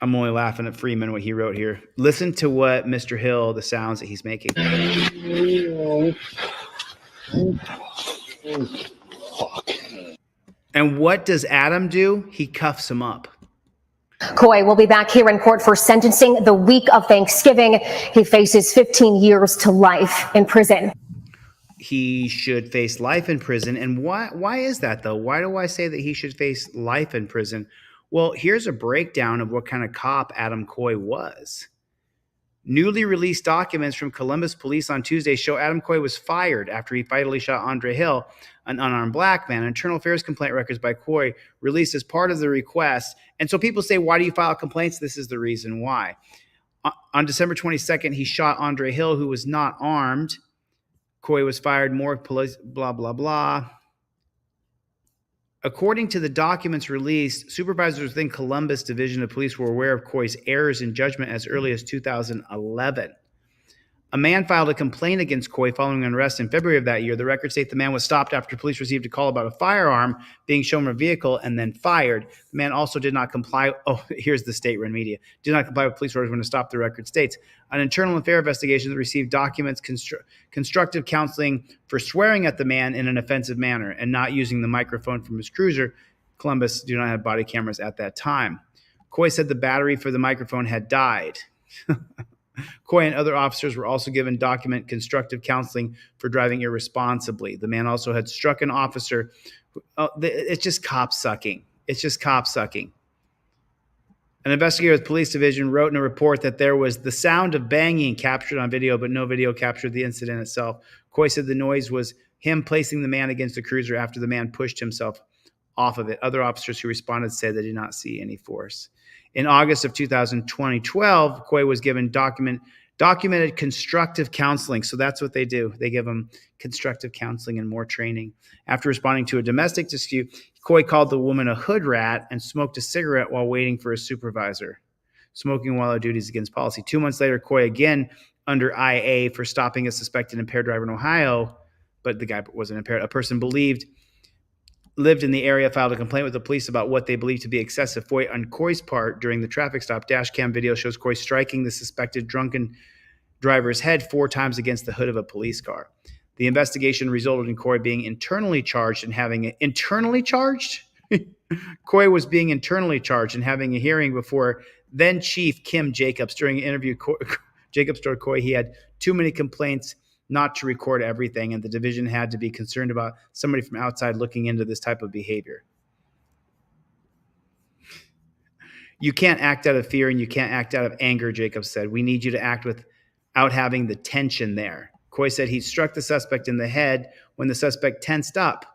I'm only laughing at Freeman, what he wrote here. Listen to what Mr. Hill, the sounds that he's making. And what does Adam do? He cuffs him up. Coy will be back here in court for sentencing the week of Thanksgiving. He faces 15 years to life in prison. He should face life in prison. And why is that, though? Why do I say that he should face life in prison? Well, here's a breakdown of what kind of cop Adam Coy was. Newly released documents from Columbus police on Tuesday show Adam Coy was fired after he fatally shot Andre Hill, an unarmed black man. Internal affairs complaint records by Coy released as part of the request. And so people say, why do you file complaints? This is the reason why. On December 22nd, he shot Andre Hill, who was not armed. Coy was fired, more police, blah, blah, blah. According to the documents released, supervisors within Columbus Division of Police were aware of Coy's errors in judgment as early as 2011. A man filed a complaint against Coy following an arrest in February of that year. The records state the man was stopped after police received a call about a firearm being shown from a vehicle and then fired. The man also did not comply. Oh, here's the state-run media. Did not comply with police orders when to stop, the record states. An internal affair investigation received documents constructive counseling for swearing at the man in an offensive manner and not using the microphone from his cruiser. Columbus do not have body cameras at that time. Coy said the battery for the microphone had died. Coy and other officers were also given document constructive counseling for driving irresponsibly. The man also had struck an officer. It's just cop sucking. It's just cop sucking. An investigator with police division wrote in a report that there was the sound of banging captured on video, but no video captured the incident itself. Coy said the noise was him placing the man against the cruiser after the man pushed himself off of it. Other officers who responded said they did not see any force. In August of 2012, Coy was given documented constructive counseling. So that's what they do. They give him constructive counseling and more training. After responding to a domestic dispute, Coy called the woman a hood rat and smoked a cigarette while waiting for a supervisor. Smoking while on duty is against policy. 2 months later, Coy again under IA for stopping a suspected impaired driver in Ohio, but the guy wasn't impaired. A person lived in the area filed a complaint with the police about what they believed to be excessive force on Coy's part during the traffic stop. Dash cam video shows Coy striking the suspected drunken driver's head 4 times against the hood of a police car. The investigation resulted in Coy being internally charged and having Coy was being internally charged and having a hearing before then Chief Kim Jacobs. During an interview, Jacobs told Coy he had too many complaints not to record everything, and the division had to be concerned about somebody from outside looking into this type of behavior. You can't act out of fear and you can't act out of anger, Jacobs said. We need you to act without having the tension there. Coy said he struck the suspect in the head when the suspect tensed up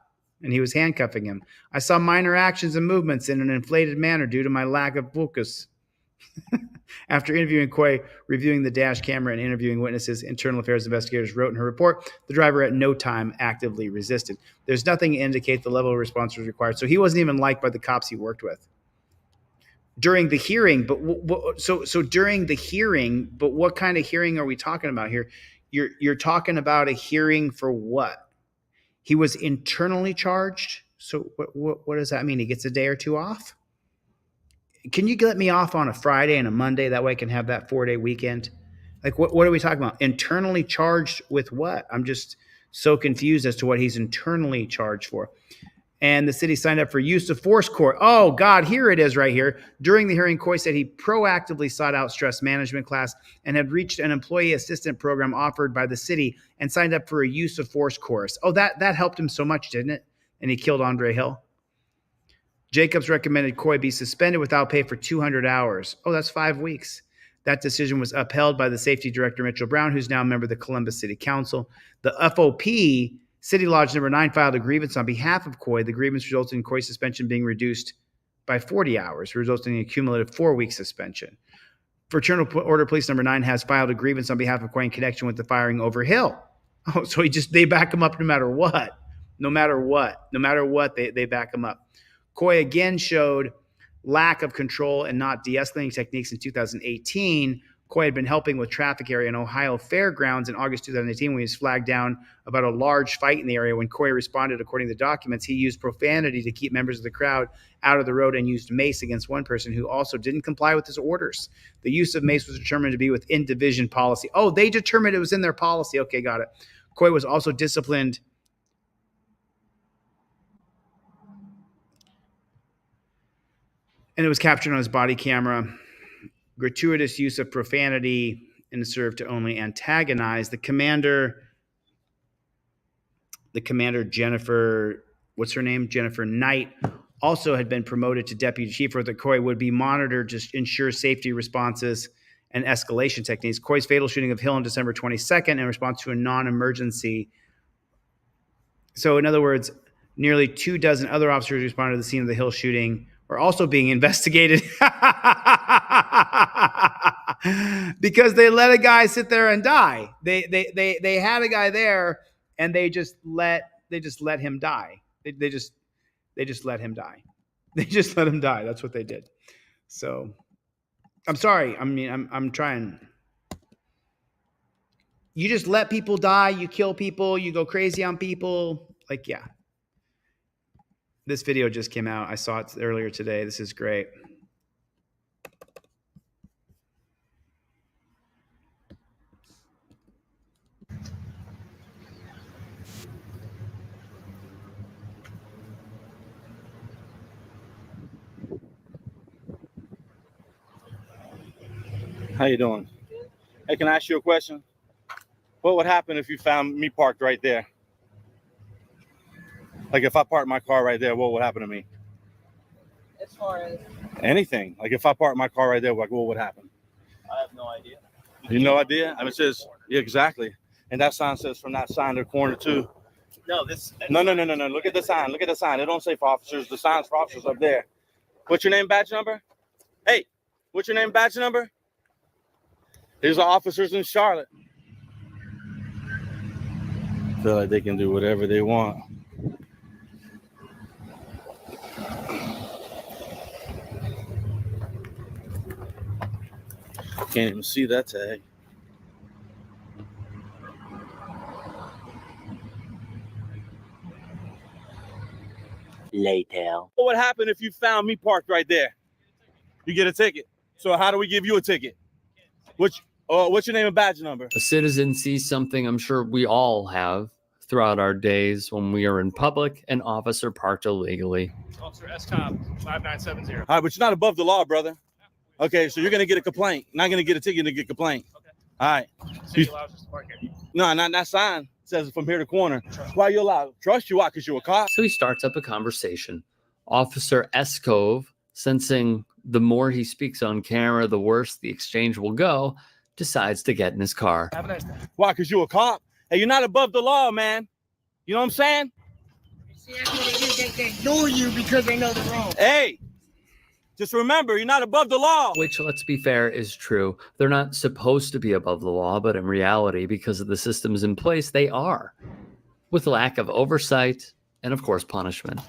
and he was handcuffing him. I saw minor actions and movements in an inflated manner due to my lack of focus. After interviewing Coy, reviewing the dash camera, and interviewing witnesses, internal affairs investigators wrote in her report, the driver at no time actively resisted. There's nothing to indicate the level of response was required. So he wasn't even liked by the cops he worked with. During the hearing, during the hearing, but what kind of hearing are we talking about here? You're talking about a hearing for what? He was internally charged. So what does that mean? He gets a day or 2 off? Can you let me off on a Friday and a Monday? That way I can have that 4-day weekend. Like, what are we talking about? Internally charged with what? I'm just so confused as to what he's internally charged for. And the city signed up for use of force court. Oh, God, here it is right here. During the hearing, Coy said he proactively sought out stress management class and had reached an employee assistant program offered by the city and signed up for a use of force course. Oh, that helped him so much, didn't it? And he killed Andre Hill. Jacobs recommended Coy be suspended without pay for 200 hours. Oh, that's 5 weeks. That decision was upheld by the safety director, Mitchell Brown, who's now a member of the Columbus City Council. The FOP, City Lodge Number 9, filed a grievance on behalf of Coy. The grievance resulted in Coy's suspension being reduced by 40 hours, resulting in a cumulative 4-week suspension. Fraternal Order Police Number 9 has filed a grievance on behalf of Coy in connection with the firing over Hill. Oh, so they back him up no matter what. No matter what, they back him up. Coy again showed lack of control and not de-escalating techniques in 2018. Coy had been helping with traffic area in Ohio Fairgrounds in August 2018 when he was flagged down about a large fight in the area. When Coy responded, according to the documents, he used profanity to keep members of the crowd out of the road and used mace against one person who also didn't comply with his orders. The use of mace was determined to be within division policy. Oh, they determined it was in their policy. Okay, got it. Coy was also disciplined and it was captured on his body camera. Gratuitous use of profanity and served to only antagonize. The commander, Jennifer, what's her name? Jennifer Knight, also had been promoted to deputy chief, where the Coy would be monitored to ensure safety responses and escalation techniques. Coy's fatal shooting of Hill on December 22nd in response to a non-emergency. So in other words, nearly 24 other officers responded to the scene of the Hill shooting are also being investigated because they let a guy sit there and die. They had a guy there and they just let him die. They just let him die. They just let him die. That's what they did. So I'm sorry. I mean, I'm trying. You just let people die. You kill people. You go crazy on people. Like, yeah. This video just came out. I saw it earlier today. This is great. How you doing? Hey, can I ask you a question? What would happen if you found me parked right there? Like if I parked my car right there, what would happen to me? As far as Anything. Like if I parked my car right there, like what would happen? I have no idea. You no idea? I mean, it says, yeah, exactly. And that sign says from that sign to the corner too. No, this. No. Look at the sign. Look at the sign. It don't say for officers. The sign's for officers up there. What's your name, badge number? Hey, what's your name, badge number? These are officers in Charlotte. Feel like they can do whatever they want. Can't even see that tag. Later. What would happen if you found me parked right there? You get a ticket. So how do we give you a ticket? What's your name and badge number? A citizen sees something I'm sure we all have throughout our days when we are in public, an officer parked illegally. Officer SCOP 5970. All right, but you're not above the law, brother. Okay, so you're gonna get a complaint. Not gonna get a ticket to get a complaint. Okay. All right. City allows us to park here. No, not that sign. It says from here to corner. Why you allowed? Trust you? Why? Because you're a cop. So he starts up a conversation. Officer Eskov, sensing the more he speaks on camera, the worse the exchange will go, decides to get in his car. Have a nice day. Why? Because you're a cop. Hey, you're not above the law, man. You know what I'm saying? See, that's what it is. They ignore you because they know they're wrong. Hey, just remember, you're not above the law. Which, let's be fair, is true. They're not supposed to be above the law, but in reality, because of the systems in place, they are. With lack of oversight and, of course, punishment.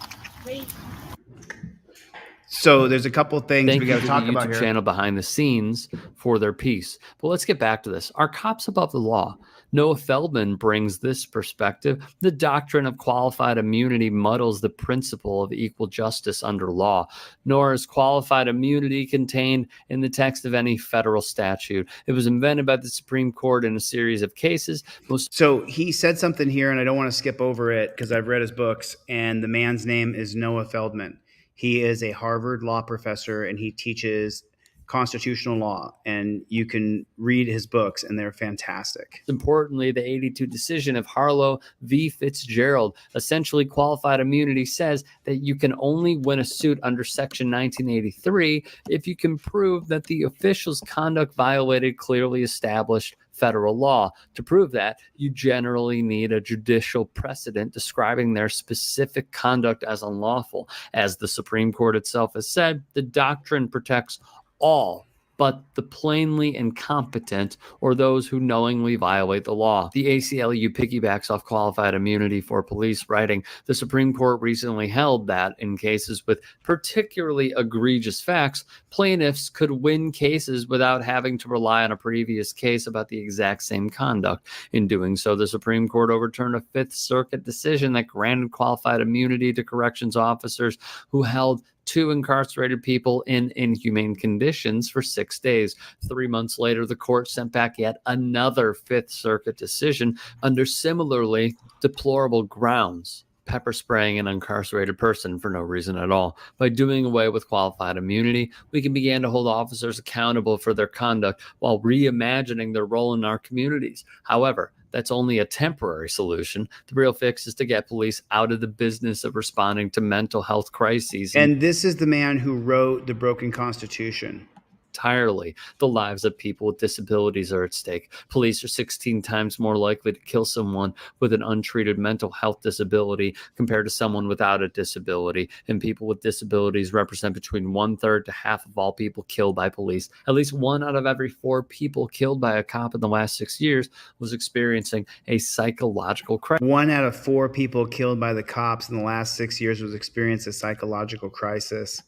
So there's a couple things Thank we you got to to the talk about YouTube here. channel behind the scenes for their piece. But let's get back to this. Are cops above the law? Noah Feldman brings this perspective. The doctrine of qualified immunity muddles the principle of equal justice under law, nor is qualified immunity contained in the text of any federal statute. It was invented by the Supreme Court in a series of cases. So he said something here, and I don't want to skip over it because I've read his books, and the man's name is Noah Feldman. He is a Harvard law professor, and he teaches constitutional law, and you can read his books, and they're fantastic. Importantly, the 82 decision of Harlow v. Fitzgerald, essentially qualified immunity, says that you can only win a suit under Section 1983 if you can prove that the official's conduct violated clearly established federal law. To prove that, you generally need a judicial precedent describing their specific conduct as unlawful. As the Supreme Court itself has said, the doctrine protects all but the plainly incompetent or those who knowingly violate the law. The ACLU piggybacks off qualified immunity for police, writing, the Supreme Court recently held that in cases with particularly egregious facts, plaintiffs could win cases without having to rely on a previous case about the exact same conduct. In doing so, the Supreme Court overturned a Fifth Circuit decision that granted qualified immunity to corrections officers who held 2 incarcerated people in inhumane conditions for 6 days. 3 months later, the court sent back yet another Fifth Circuit decision under similarly deplorable grounds, pepper spraying an incarcerated person for no reason at all. By doing away with qualified immunity, we can begin to hold officers accountable for their conduct while reimagining their role in our communities. However, that's only a temporary solution. The real fix is to get police out of the business of responding to mental health crises. And this is the man who wrote The Broken Constitution. Entirely, the lives of people with disabilities are at stake. Police are 16 times more likely to kill someone with an untreated mental health disability compared to someone without a disability. And people with disabilities represent between 1/3 to half of all people killed by police. At least 1 out of every 4 people killed by a cop in the last 6 years was experiencing a psychological crisis. 1 out of 4 people killed by the cops in the last 6 years was experiencing a psychological crisis.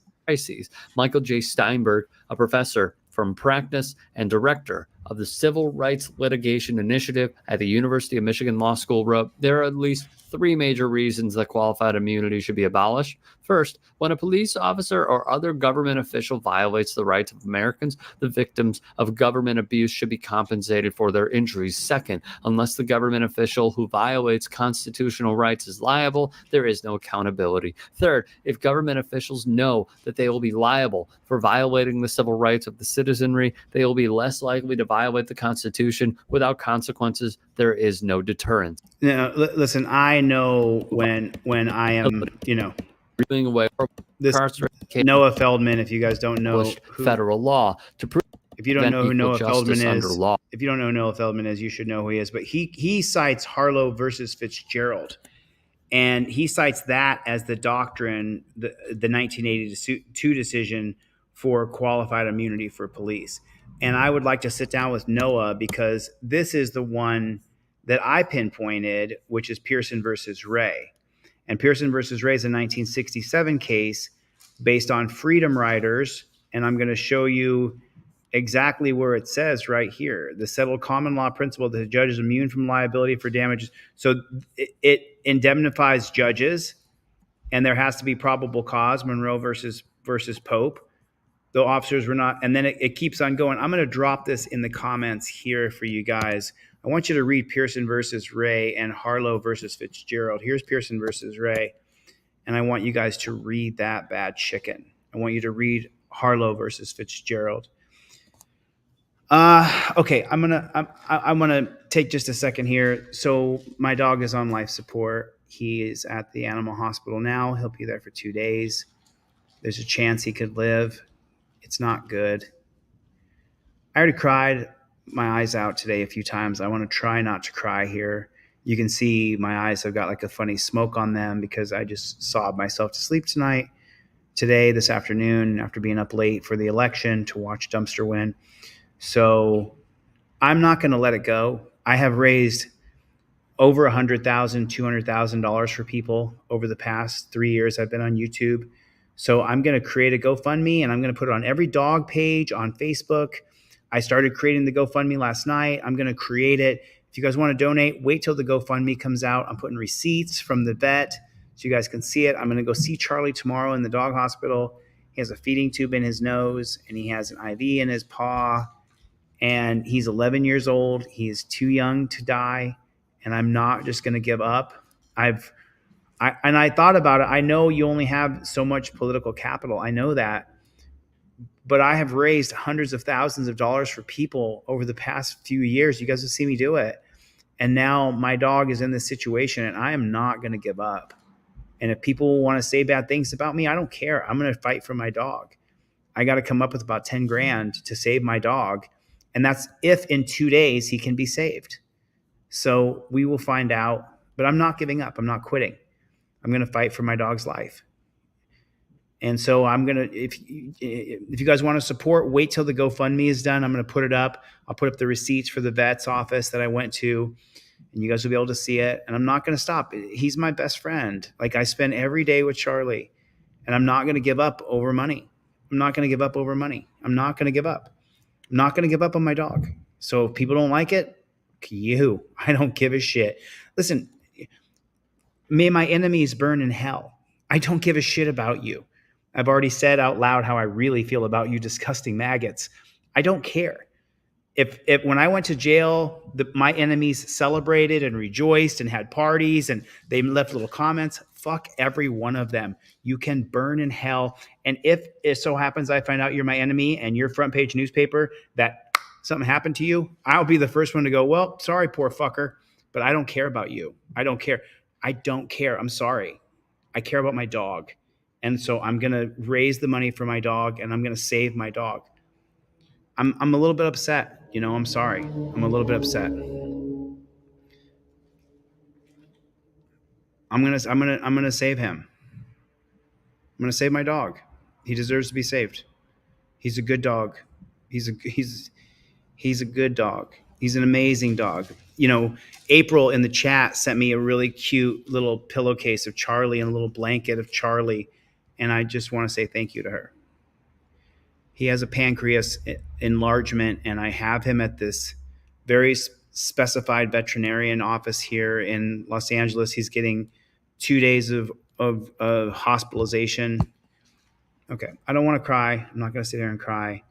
Michael J. Steinberg, a professor from practice and director of the Civil Rights Litigation Initiative at the University of Michigan Law School, wrote, there are at least three major reasons that qualified immunity should be abolished. First, when a police officer or other government official violates the rights of Americans, the victims of government abuse should be compensated for their injuries. Second, unless the government official who violates constitutional rights is liable, there is no accountability. Third, if government officials know that they will be liable for violating the civil rights of the citizenry, they will be less likely to violate the Constitution. Without consequences, there is no deterrence. Now, listen, I know when I am, Moving away from this Noah Feldman, if you guys don't know federal law to prove if you don't know who equal Noah Feldman justice under is, law. if you don't know who Noah Feldman is, you should know who he is. But he cites Harlow versus Fitzgerald, and he cites that as the doctrine, the 1982 decision for qualified immunity for police. And I would like to sit down with Noah because this is the one that I pinpointed, which is Pearson versus Ray. And Pearson versus Ray is a 1967 case based on freedom riders. And I'm going to show you exactly where it says right here. The settled common law principle that the judge is immune from liability for damages. So it indemnifies judges, and there has to be probable cause. Monroe versus Pope. The officers were not, and then it keeps on going. I'm going to drop this in the comments here for you guys. I want you to read Pearson versus Ray and Harlow versus Fitzgerald. Here's Pearson versus Ray, and I want you guys to read that bad chicken. I want you to read Harlow versus Fitzgerald. Okay, I'm gonna take just a second here. So my dog is on life support. He is at the animal hospital now. He'll be there for 2 days. There's a chance he could live. It's not good. I already cried my eyes out today a few times. I want to try not to cry here. You can see my eyes have got like a funny smoke on them because I just sobbed myself to sleep today, this afternoon, after being up late for the election to watch Dumpster win. So I'm not going to let it go. I have raised over $100,000, $200,000 for people over the past 3 years I've been on YouTube. So I'm going to create a GoFundMe, and I'm going to put it on every dog page on Facebook. I started creating the GoFundMe last night. I'm going to create it. If you guys want to donate, wait till the GoFundMe comes out. I'm putting receipts from the vet so you guys can see it. I'm going to go see Charlie tomorrow in the dog hospital. He has a feeding tube in his nose, and he has an IV in his paw. And he's 11 years old. He is too young to die. And I'm not just going to give up. I thought about it. I know you only have so much political capital. I know that. But I have raised hundreds of thousands of dollars for people over the past few years. You guys have seen me do it. And now my dog is in this situation, and I am not going to give up. And if people want to say bad things about me, I don't care. I'm going to fight for my dog. I got to come up with about 10 grand to save my dog. And that's if in 2 days he can be saved. So we will find out. But I'm not giving up. I'm not quitting. I'm going to fight for my dog's life. And so I'm going to, if you guys want to support, wait till the GoFundMe is done. I'm going to put it up. I'll put up the receipts for the vet's office that I went to, and you guys will be able to see it. And I'm not going to stop. He's my best friend. Like, I spend every day with Charlie, and I'm not going to give up over money. I'm not going to give up over money. I'm not going to give up. I'm not going to give up on my dog. So if people don't like it, I don't give a shit. Listen, may my enemies burn in hell. I don't give a shit about you. I've already said out loud how I really feel about you disgusting maggots. I don't care. If when I went to jail, my enemies celebrated and rejoiced and had parties and they left little comments, fuck every one of them. You can burn in hell. And if it so happens I find out you're my enemy and your front page newspaper that something happened to you, I'll be the first one to go, well, sorry, poor fucker, but I don't care about you. I don't care. I don't care. I'm sorry. I care about my dog. And so I'm going to raise the money for my dog, and I'm going to save my dog. I'm a little bit upset. I'm sorry. I'm a little bit upset. I'm going to save him. I'm going to save my dog. He deserves to be saved. He's a good dog. He's a good dog. He's an amazing dog. April in the chat sent me a really cute little pillowcase of Charlie and a little blanket of Charlie. And I just want to say thank you to her. He has a pancreas enlargement, and I have him at this very specified veterinarian office here in Los Angeles. He's getting 2 days of hospitalization. Okay, I don't want to cry. I'm not going to sit here and cry.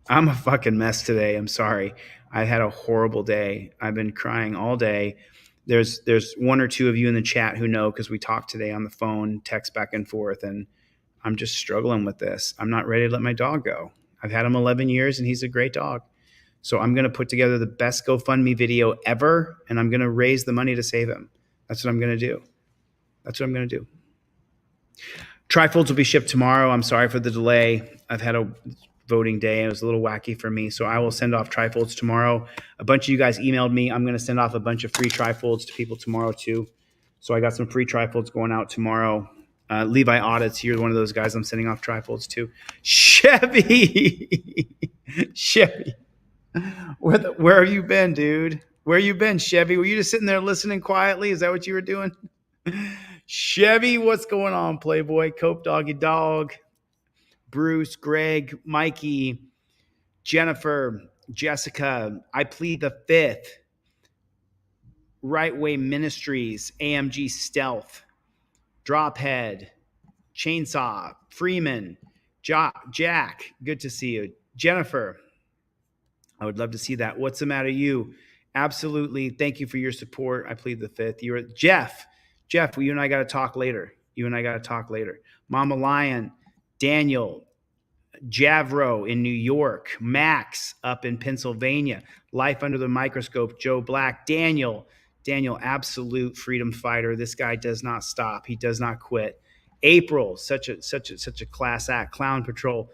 I'm a fucking mess today. I'm sorry. I had a horrible day. I've been crying all day. There's one or two of you in the chat who know because we talked today on the phone, text back and forth, and I'm just struggling with this. I'm not ready to let my dog go. I've had him 11 years, and he's a great dog. So I'm going to put together the best GoFundMe video ever, and I'm going to raise the money to save him. That's what I'm going to do. That's what I'm going to do. Trifolds will be shipped tomorrow. I'm sorry for the delay. I've had a voting day. It was a little wacky for me. So I will send off trifolds tomorrow. A bunch of you guys emailed me. I'm going to send off a bunch of free trifolds to people tomorrow too. So I got some free trifolds going out tomorrow. Levi Audits, you're one of those guys I'm sending off trifolds to. Chevy! Chevy. Where have you been, dude? Where you been, Chevy? Were you just sitting there listening quietly? Is that what you were doing? Chevy, what's going on, Playboy? Cope Doggy Dog. Bruce, Greg, Mikey, Jennifer, Jessica, I Plead the Fifth, Right Way Ministries, AMG Stealth, Drophead, Chainsaw, Freeman, Jack, good to see you. Jennifer, I would love to see that. What's the matter, you? Absolutely. Thank you for your support. I Plead the Fifth. You're Jeff. Jeff, you and I got to talk later. Mama Lion, Daniel, Javro in New York, Max up in Pennsylvania, Life Under the Microscope, Joe Black, Daniel, absolute freedom fighter. This guy does not stop. He does not quit. April, such a class act. Clown Patrol,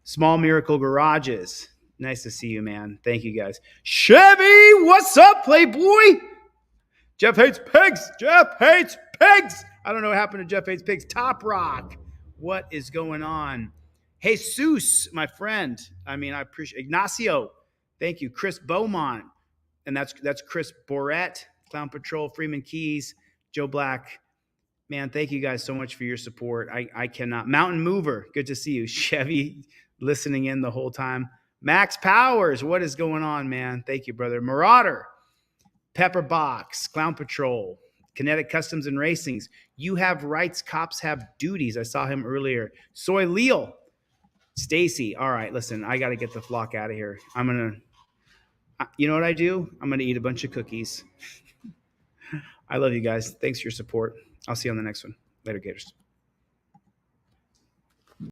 Small Miracle Garages. Nice to see you, man. Thank you, guys. Chevy, what's up, Playboy? Jeff hates pigs. I don't know what happened to Jeff hates pigs. Top Rock, what is going on? Jesus, my friend. I appreciate Ignacio. Thank you. Chris Beaumont. And that's Chris Boret, Clown Patrol, Freeman Keys, Joe Black. Man, thank you guys so much for your support. I cannot. Mountain Mover, good to see you. Chevy, listening in the whole time. Max Powers, what is going on, man? Thank you, brother. Marauder, Pepperbox, Clown Patrol, Kinetic Customs and Racings. You have rights, cops have duties. I saw him earlier. Soy Leal. Stacy, all right, listen, I got to get the flock out of here. You know what I do? I'm going to eat a bunch of cookies. I love you guys. Thanks for your support. I'll see you on the next one. Later, Gators.